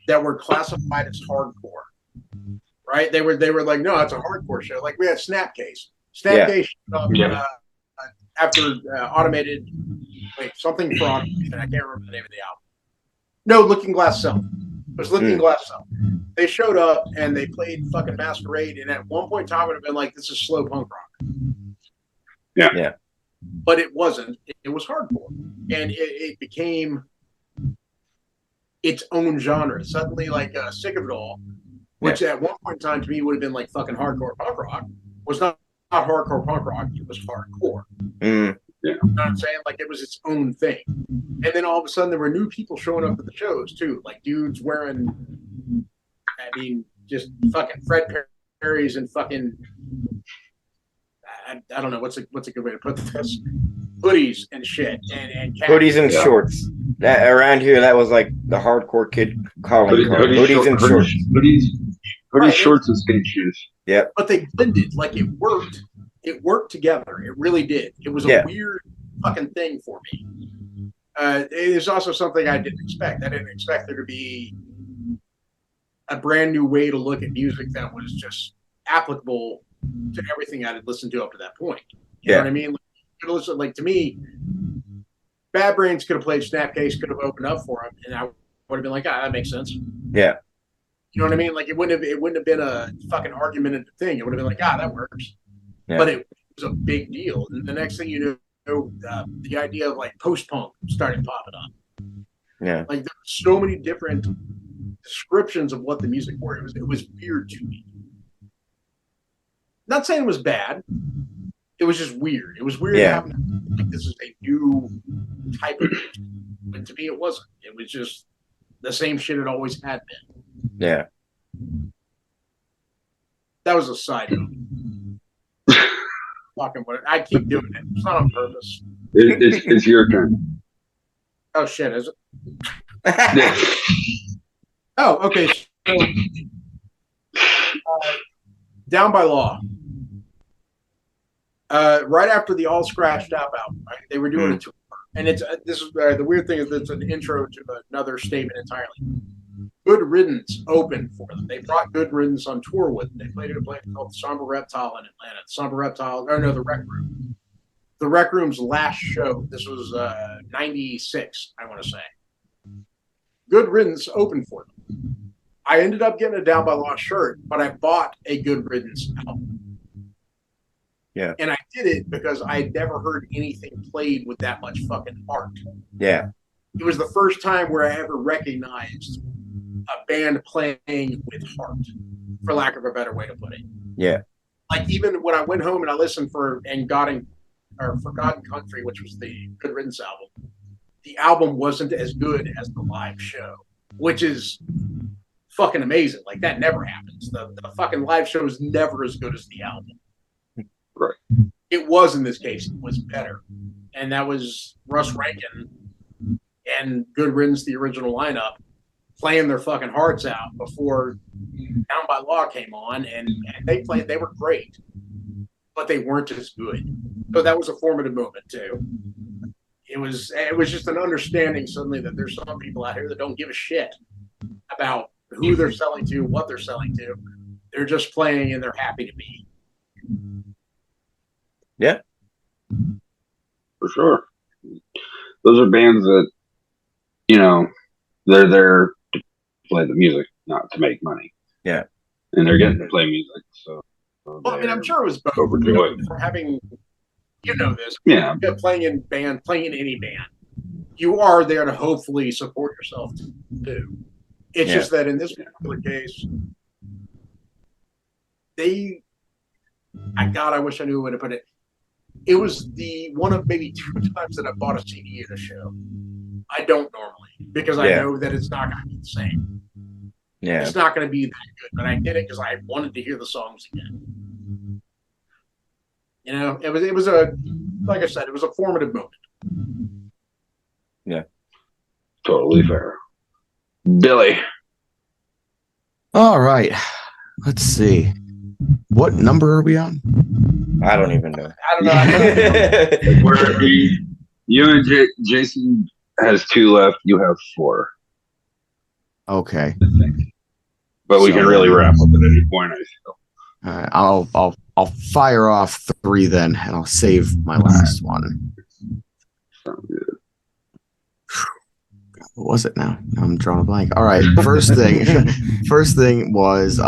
L: that were classified as hardcore. Right? They were like, no, it's a hardcore show. Like we had Snapcase. Snapcase after automated. Wait, something for automation. I can't remember the name of the album. No, Looking Glass Cell. It was Looking Glass Cell. They showed up and they played fucking Masquerade, and at one point in time, it would have been like, this is slow punk rock.
J: Yeah.
L: But it wasn't. It was hardcore. And it became its own genre. Suddenly, like Sick of It All, which at one point in time to me would have been like fucking hardcore punk rock, was not hardcore punk rock. It was hardcore. You know what I'm saying? Like it was its own thing. And then all of a sudden there were new people showing up at the shows too. Like dudes wearing, I mean, just fucking Fred Perry's and fucking, I don't know, what's a good way to put this? Hoodies and shit. And
J: hoodies and shorts. That around here, that was like the hardcore kid calling card. Hoodies and shorts.
H: Hoodies, shorts, and skate shoes.
J: Yeah.
L: But they blended, like it worked. It worked together. It really did. It was a weird fucking thing for me. It is also something I didn't expect. I didn't expect there to be a brand new way to look at music that was just applicable to everything I had listened to up to that point. You know what I mean? Like to me, Bad Brains could have played Snapcase, could have opened up for him, and I would have been like, that makes sense.
J: Yeah.
L: You know what I mean? Like it wouldn't have been a fucking argumentative thing. It would have been like, that works.
J: Yeah.
L: But it was a big deal. And the next thing you know, the idea of like post-punk started popping up.
J: Yeah.
L: Like there were so many different descriptions of what the music was. It was weird to me. Not saying it was bad. It was just weird. It was weird to have like this is a new type of music. But to me it wasn't. It was just the same shit it always had been.
J: Yeah.
L: That was a side note. Fucking what I keep doing it. It's not on purpose.
H: It's your turn.
L: Oh shit, is it? Oh, okay. So, Down by Law. Right after the All Scratched Up album, right? They were doing a tour, and it's this is the weird thing is it's an intro to another statement entirely. Good Riddance opened for them. They brought Good Riddance on tour with them. They played at a place called Somber Reptile in Atlanta. Somber Reptile, the Rec Room. The Rec Room's last show. This was 96, I want to say. Good Riddance opened for them. I ended up getting a Down by Law shirt, but I bought a Good Riddance album.
J: Yeah.
L: And I did it because I had never heard anything played with that much fucking heart.
J: Yeah.
L: It was the first time where I ever recognized a band playing with heart, for lack of a better way to put it.
J: Yeah.
L: Like even when I went home and I listened for Forgotten Country, which was the Good Riddance album, the album wasn't as good as the live show, which is fucking amazing. Like that never happens. The fucking live show is never as good as the album.
H: Right.
L: It was in this case. It was better. And that was Russ Rankin and Good Riddance, the original lineup, playing their fucking hearts out before Down by Law came on, and they were great, but they weren't as good. So that was a formative moment too. It was just an understanding suddenly that there's some people out here that don't give a shit about who they're selling to, what they're selling to. They're just playing and they're happy to be.
J: Yeah.
H: For sure. Those are bands that, they're there to play the music, not to make money.
J: Yeah.
H: And they're getting to play music. So
L: well, I mean, I'm sure it was both.
H: Overjoyed.
L: For having, this.
H: Yeah.
L: Playing in any band. You are there to hopefully support yourself too. It's just that in this particular case, I wish I knew a way to put it. It was the one of maybe 2 times that I bought a CD at a show. I don't normally because I know that it's not going to be the same.
J: Yeah,
L: it's not going to be that good. But I did it because I wanted to hear the songs again. It was a like I said, it was a formative moment.
J: Yeah,
H: totally fair. Billy.
I: All right, let's see. What number are we on?
J: I don't even know.
L: I don't know.
H: Where you and Jason has 2 left. You have 4.
I: Okay.
H: But we can really wrap up at any point, I feel.
I: All right, I'll fire off 3 then, and I'll save my last one.
H: Sounds good.
I: What was it now? I'm drawing a blank. All right, first thing was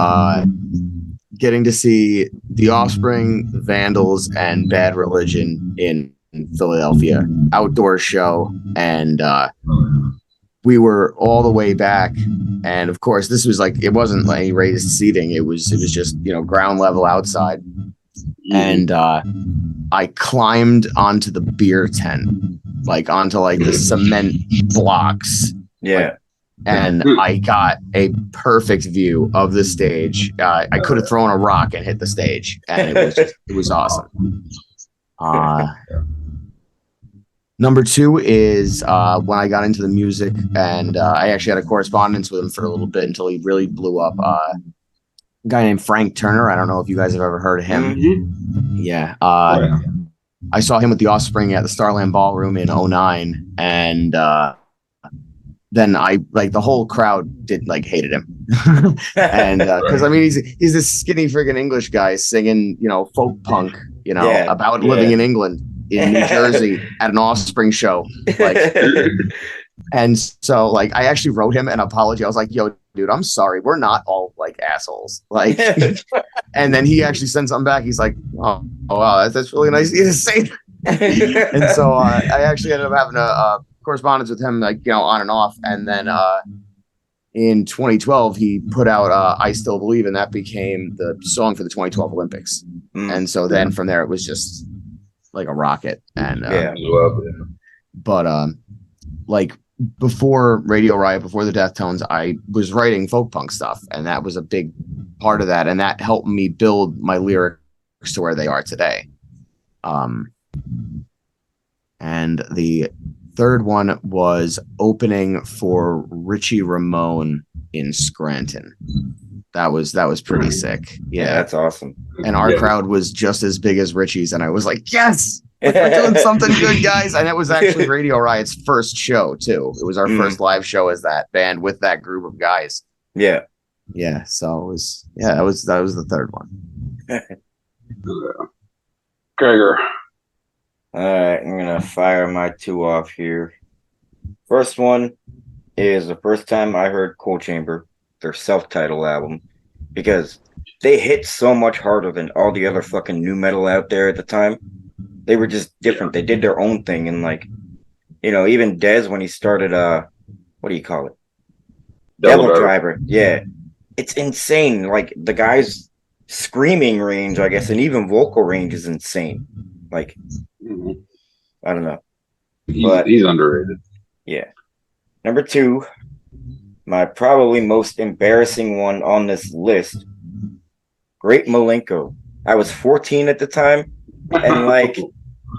I: getting to see The Offspring, Vandals, and Bad Religion in Philadelphia. Outdoor show, and we were all the way back. And of course, this was like, it wasn't like any raised seating. It was just, ground level outside. And I climbed onto the beer tent, onto the cement blocks.
J: Yeah.
I: And I got a perfect view of the stage. I could have thrown a rock and hit the stage, and it was awesome. Number 2 is when I got into the music, and I actually had a correspondence with him for a little bit until he really blew up. A guy named Frank Turner. I don't know if you guys have ever heard of him.
J: Mm-hmm.
I: Yeah. I saw him with The Offspring at the Starland Ballroom in 2009, and then the whole crowd hated him. And because he's this skinny friggin' English guy singing folk punk about living in England, in New Jersey, at an Offspring show. And so I actually wrote him an apology. I was like, yo, dude, I'm sorry, we're not all assholes. And then he actually sent something back. He's like, oh wow, that's really nice of you to say. And so I actually ended up having a correspondence with him on and off. And then in 2012 he put out I Still Believe, and that became the song for the 2012 Olympics. And so then from there it was just like a rocket. And but before Radio Riot, before the Deftones, I was writing folk punk stuff, and that was a big part of that, and that helped me build my lyrics to where they are today. And the third one was opening for Richie Ramone in Scranton. That was pretty sick. Yeah,
J: that's awesome.
I: And our crowd was just as big as Richie's, and I was like, yes, we're doing something good, guys. And it was actually Radio Riot's first show too. It was our first live show as that band with that group of guys.
J: Yeah.
I: So it was, that was the third one.
H: Gregor.
J: All right, I'm gonna fire my 2 off here. First one is the first time I heard Coal Chamber, their self-titled album, because they hit so much harder than all the other fucking new metal out there at the time. They were just different. They did their own thing, and even Dez, when he started what do you call it? Devil Driver. Yeah. It's insane. The guy's screaming range, I guess, and even vocal range is insane. I don't know.
H: He's underrated.
J: Yeah. Number 2, my probably most embarrassing one on this list, Great Malenko. I was 14 at the time, and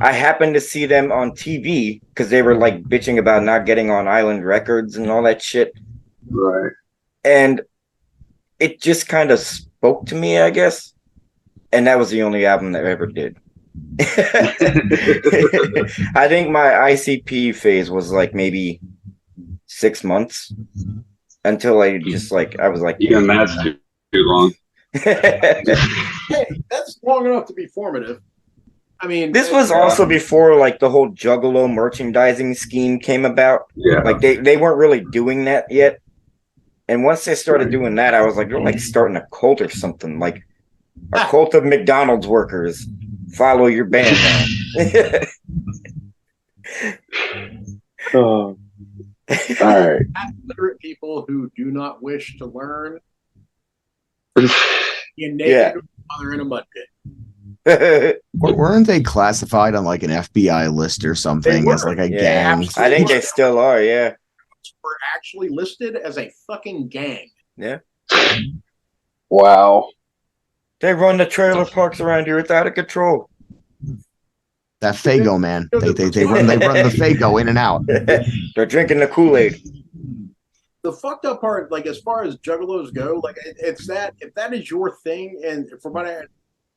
J: I happened to see them on TV because they were bitching about not getting on Island Records and all that shit.
H: Right.
J: And it just kind of spoke to me, I guess. And that was the only album that I ever did. I think my ICP phase was maybe 6 months until I just I was like,
H: yeah, that's too long.
L: Hey, that's long enough to be formative. I mean,
J: this was also before the whole Juggalo merchandising scheme came about.
H: Yeah,
J: they weren't really doing that yet. And once they started doing that, I was like, they're starting a cult or something, a cult of McDonald's workers. Follow your band now.
H: All right.
L: Literate people who do not wish to learn. You naked mother in a mud pit.
I: Weren't they classified on an FBI list or something as a gang?
J: I think they still are. Yeah,
L: we're actually listed as a fucking gang.
J: Yeah.
H: Wow.
J: They run the trailer parks around here. It's out of control.
I: That Faygo, man. They run the Faygo in and out.
J: They're drinking the Kool-Aid.
L: the fucked up part, like as far as juggalos go, like it's that if that is your thing, and from what I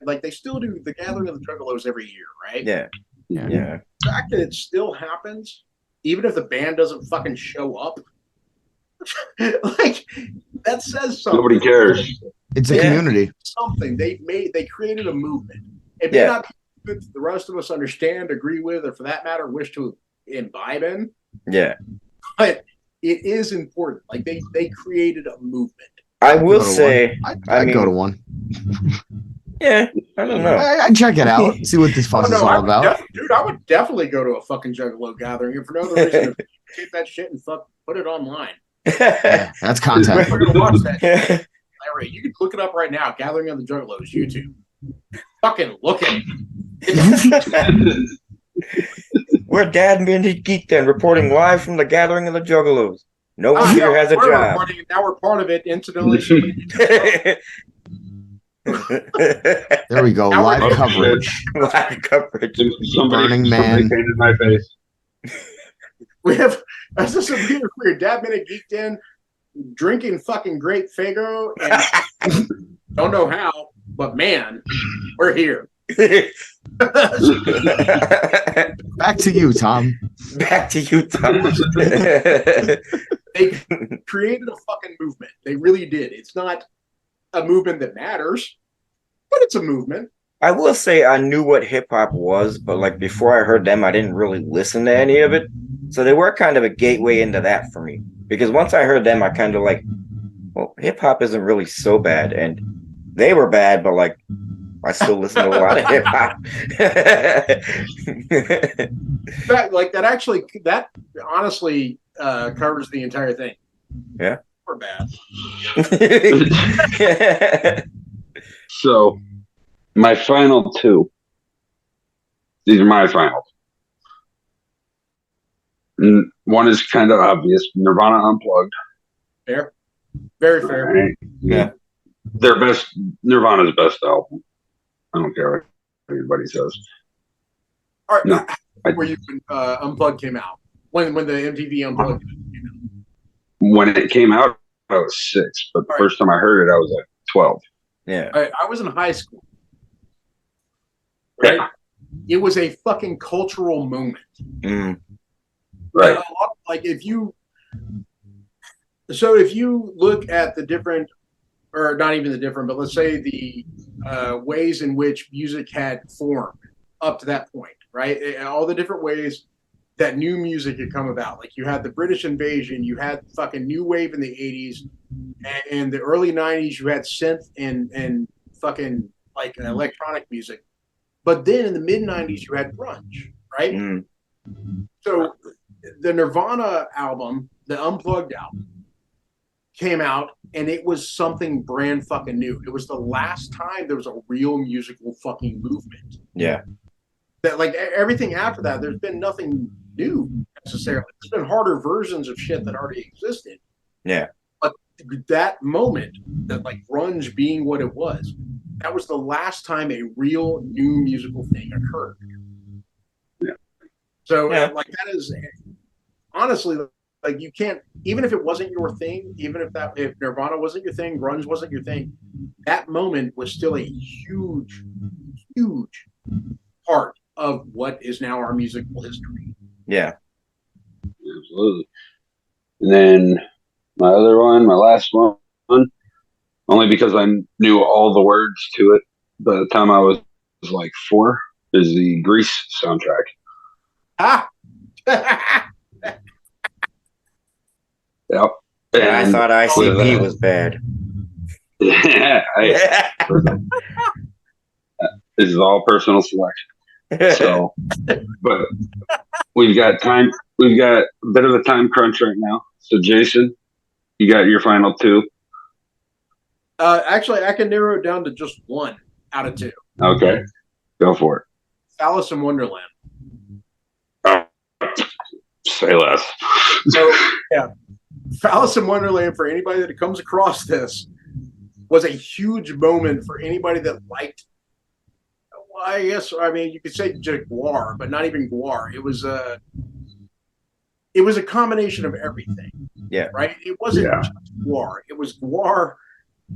L: like, they still do the Gathering of the Juggalos every year, right?
J: Yeah.
L: The fact that it still happens, even if the band doesn't fucking show up, like that says something.
H: Nobody cares.
I: It's a community.
L: Something they created a movement. It may not be good the rest of us understand, agree with, or for that matter, wish to imbibe in.
J: Yeah.
L: But it is important. Like they created a movement.
J: I will say,
I: I'd go to one.
J: Yeah, I don't know.
I: I'd check it out, see what this fuss is all about.
L: Dude, I would definitely go to a fucking Juggalo gathering if for no other reason. Take that shit and put it online.
I: Yeah, that's content.
L: We're gonna watch that shit. Larry, you can look it up right now. Gathering of the Juggalos, YouTube. Fucking look at it.
J: We're Dad Minute Geek then, reporting live from the Gathering of the Juggalos. No one here has a job.
L: Now we're part of it. Incidentally,
I: there we go. Live coverage.
J: Live coverage.
I: Burning Man.
H: Painted my face.
L: We have, as this is being clear, Dad Minute Geeked in, drinking fucking grape Fago, and don't know how, but man, we're here.
I: Back to you, Tom.
J: Back to you, Tom.
L: They created a fucking movement. They really did. It's not a movement that matters, but it's a movement.
J: I will say I knew what hip hop was, but like before I heard them, I didn't really listen to any of it. So they were kind of a gateway into that for me. Because once I heard them, I kind of like, well, hip hop isn't really so bad. And they were bad, but like, I still listen to a lot of hip hop.
L: That honestly covers the entire thing.
J: Yeah.
L: We're bad.
H: So, my final two. These are my finals. One is kind of obvious. Nirvana Unplugged.
L: Fair. Very fair.
H: Right?
J: Yeah.
H: Their best, Nirvana's best album. I don't care what anybody says.
L: All right.
H: No.
L: Where you Unplugged came out. When the MTV Unplugged came out.
H: When it came out, I was 6. But the first time I heard it, I was like 12.
J: Yeah.
L: I was in high school. Right? Yeah. It was a fucking cultural moment.
J: Mm.
H: Right.
L: If you look at the different, or not even the different, but let's say the ways in which music had formed up to that point, right? All the different ways that new music had come about. Like you had the British invasion, you had fucking new wave in the 80s, and the early 90s, you had synth and fucking like electronic music. But then in the mid 90s, you had grunge, right?
J: Mm.
L: So the Nirvana album, the Unplugged album, came out, and it was something brand fucking new. It was the last time there was a real musical fucking movement.
J: Yeah.
L: That like everything after that, there's been nothing new necessarily. There's been harder versions of shit that already existed.
J: Yeah.
L: But that moment, that like grunge being what it was, that was the last time a real new musical thing occurred.
H: Yeah.
L: So like that is honestly, like you can't, even if it wasn't your thing, even if Nirvana wasn't your thing, grunge wasn't your thing, that moment was still a huge, huge part of what is now our musical history.
J: Yeah.
H: Absolutely. And then my other one, my last one, only because I knew all the words to it by the time I was like 4, is the Grease soundtrack.
L: Ah!
H: Yep.
J: And I thought ICP was bad.
H: This is all personal selection. So, but we've got a bit of a time crunch right now. So, Jason, you got your final 2.
L: Actually, I can narrow it down to just 1 out of 2.
H: Okay, go for it.
L: Alice in Wonderland.
H: Say less.
L: So, yeah, Alice in Wonderland, for anybody that comes across this, was a huge moment for anybody that liked. I guess, I mean, you could say Gwar, but not even Gwar. It was it was a combination of everything.
J: Yeah.
L: Right? It wasn't just Gwar. It was Gwar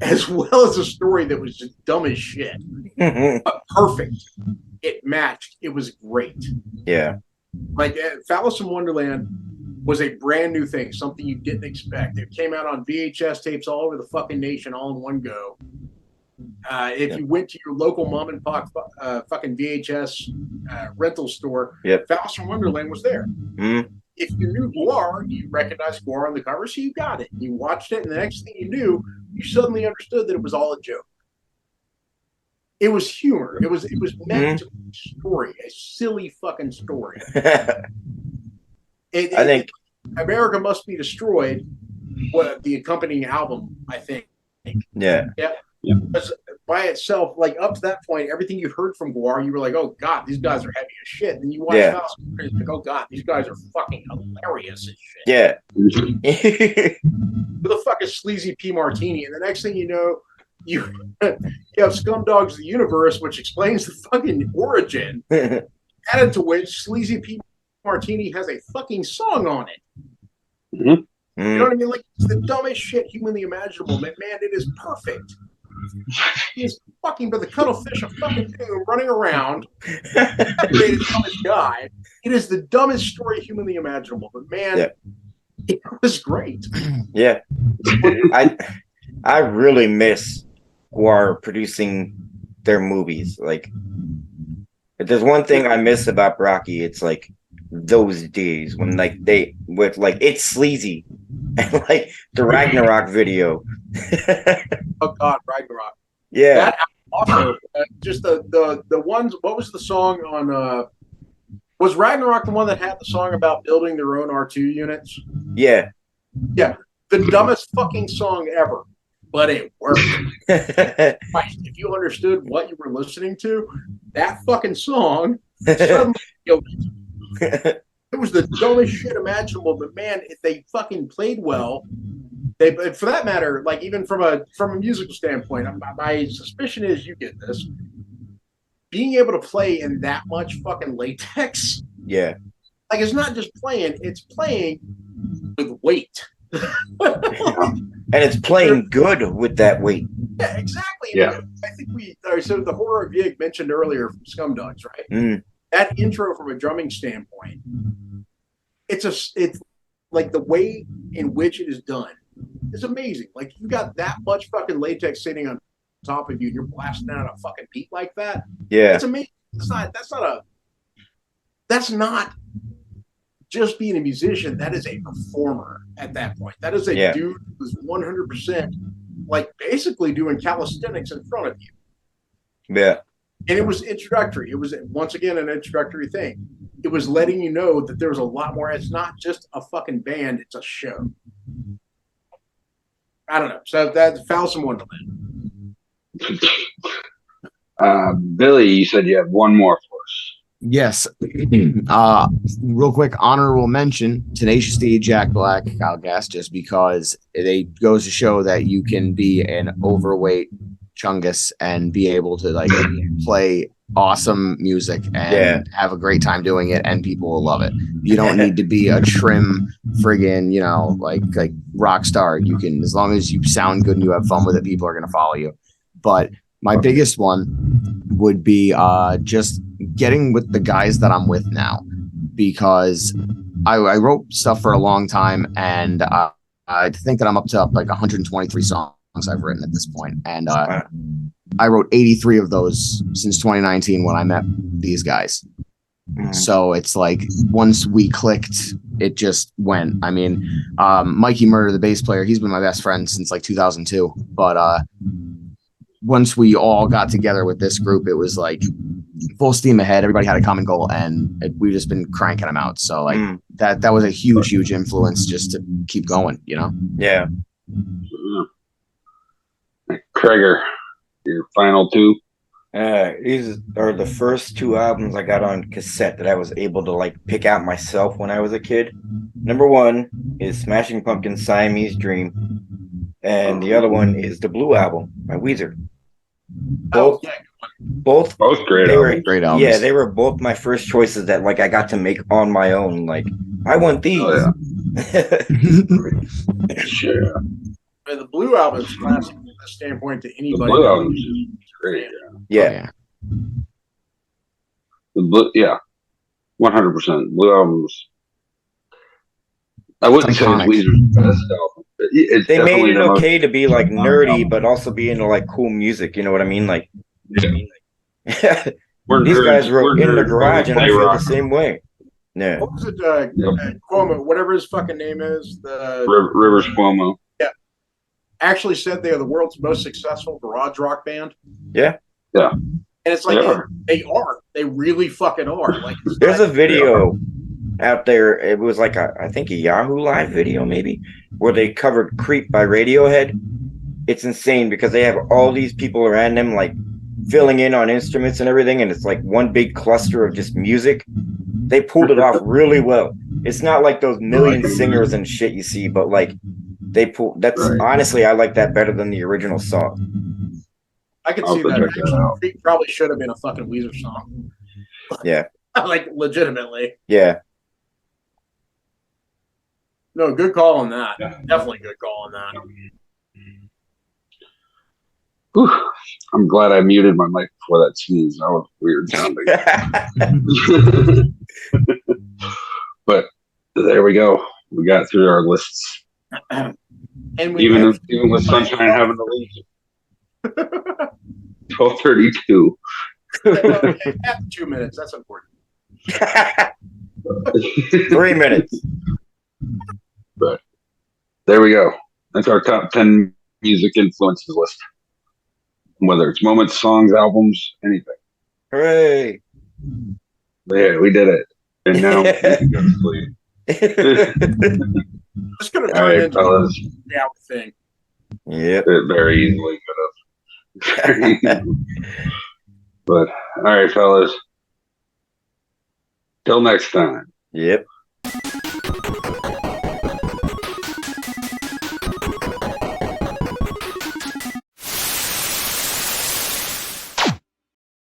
L: as well as a story that was just dumb as shit. But perfect. It matched. It was great.
J: Yeah.
L: Like Phallus in Wonderland was a brand new thing, something you didn't expect. It came out on VHS tapes all over the fucking nation all in one go. If you went to your local mom and pop fucking VHS rental store, Phallus in Wonderland was there. If you knew Gwar, you recognized Gwar on the cover, so you got it. You watched it, and the next thing you knew, you suddenly understood that it was all a joke. It was humor. It was meant to be a story, a silly fucking story. I
J: think
L: America Must Be Destroyed, what the accompanying album, I think.
J: Yeah.
L: Because by itself, like up to that point, everything you heard from Gwar, you were like, "Oh God, these guys are heavy as shit." And you watch Phallus, you're like, "Oh God, these guys are fucking hilarious as shit."
J: Yeah.
L: Who the fuck is Sleazy P. Martini? And the next thing you know, you have Scumdogs of the Universe, which explains the fucking origin. Added to which, Sleazy P. Martini has a fucking song on it. You know what I mean? Like, it's the dumbest shit humanly imaginable. Man, it is perfect. He's fucking but the cuttlefish of fucking doom running around. Greatest dumbest guy. It is the dumbest story humanly imaginable. But man, it was great.
J: Yeah. I really miss Gwar producing their movies. Like, if there's one thing I miss about Brocky, it's like those days when like they with like it's sleazy and like the Ragnarok video.
L: Oh God, Ragnarok.
J: Yeah.
L: That also just the ones. What was the song on? Was Ragnarok the one that had the song about building their own R2 units?
J: Yeah.
L: Yeah. The dumbest fucking song ever, but it worked. If you understood what you were listening to, that fucking song suddenly it was the dumbest shit imaginable, but man, if they fucking played well, they, for that matter, like even from a musical standpoint, my suspicion is you get this. Being able to play in that much fucking latex,
J: like
L: it's not just playing; it's playing with weight,
J: and it's playing good with that weight.
L: Yeah, exactly.
J: Yeah,
L: I think so the horror of Geek mentioned earlier from Scumdogs, right? That intro from a drumming standpoint, it's like the way in which it is done is amazing. Like you got that much fucking latex sitting on top of you and you're blasting out a fucking beat like that.
J: Yeah.
L: It's amazing. That's not just being a musician. That is a performer at that point. That is a dude who's 100% like basically doing calisthenics in front of you.
J: Yeah.
L: And it was introductory. It was, once again, an introductory thing. It was letting you know that there was a lot more. It's not just a fucking band. It's a show. I don't know. So that's Phallus in Wonderland.
H: Billy, you said you have one more for us.
I: Yes. Real quick, honorable mention, Tenacious D, Jack Black, Kyle Gass, just because it goes to show that you can be an overweight Chungus and be able to like play awesome music and have a great time doing it, and people will love it. You don't need to be a trim friggin', like rock star. You can, as long as you sound good and you have fun with it, people are gonna follow you. But my biggest one would be just getting with the guys that I'm with now, because I wrote stuff for a long time, and I think that I'm up to like 123 songs I've written at this point, and I wrote 83 of those since 2019 when I met these guys. So it's like once we clicked, it just went. I mean, Mikey Murder, the bass player, he's been my best friend since like 2002. But once we all got together with this group, it was like full steam ahead. Everybody had a common goal, and we've just been cranking them out. So like that was a huge influence just to keep going, you know?
J: Yeah.
H: Krager, your final two?
J: These are the first two albums I got on cassette that I was able to like pick out myself when I was a kid. Number one is Smashing Pumpkins' Siamese Dream, and the other one is the Blue Album by Weezer. Both
H: great albums.
I: Great albums.
J: Yeah, they were both my first choices that like I got to make on my own. Like I want these.
H: Oh, yeah. Sure.
L: And the Blue album is classic from the standpoint to anybody.
H: The Blue album is great.
J: Yeah.
H: The Blue, 100%. Blue albums. I wouldn't say it's Weezer's best album. It's
J: they made it
H: the
J: okay to be like nerdy, but also be into like cool music. You know what I mean? Like, these guys wrote in the garage, and I feel the same way. Yeah.
L: What was it? Cuomo, whatever his fucking name is. The
H: Rivers Cuomo.
L: Yeah. Actually said they are the world's most successful garage rock band.
J: Yeah.
H: Yeah.
L: And it's like they are. They really fucking are. Like
J: there's a video out there. It was like I think a Yahoo Live video maybe, where they covered "Creep" by Radiohead. It's insane because they have all these people around them like filling in on instruments and everything, and it's like one big cluster of just music. They pulled it off really well. It's not like those million singers and shit you see, but like they pull. That's honestly, I like that better than the original song.
L: I can see that. Creep probably should have been a fucking Weezer song.
J: Yeah.
L: Like legitimately.
J: Yeah.
L: No, good call on that. Definitely good call on that.
H: Whew. I'm glad I muted my mic before that sneeze. That was weird sounding. But there we go. We got through our lists.
L: And
H: even with Sunshine having to leave. 12:32.
L: After 2 minutes, that's important.
J: 3 minutes.
H: But there we go. That's our top 10 music influences list. Whether it's moments, songs, albums, anything.
J: Hooray!
H: Yeah, we did it. And now we can go to sleep.
L: Just gonna turn into a thing.
J: Yep.
H: It very easily could have. But all right, fellas. Till next time.
J: Yep.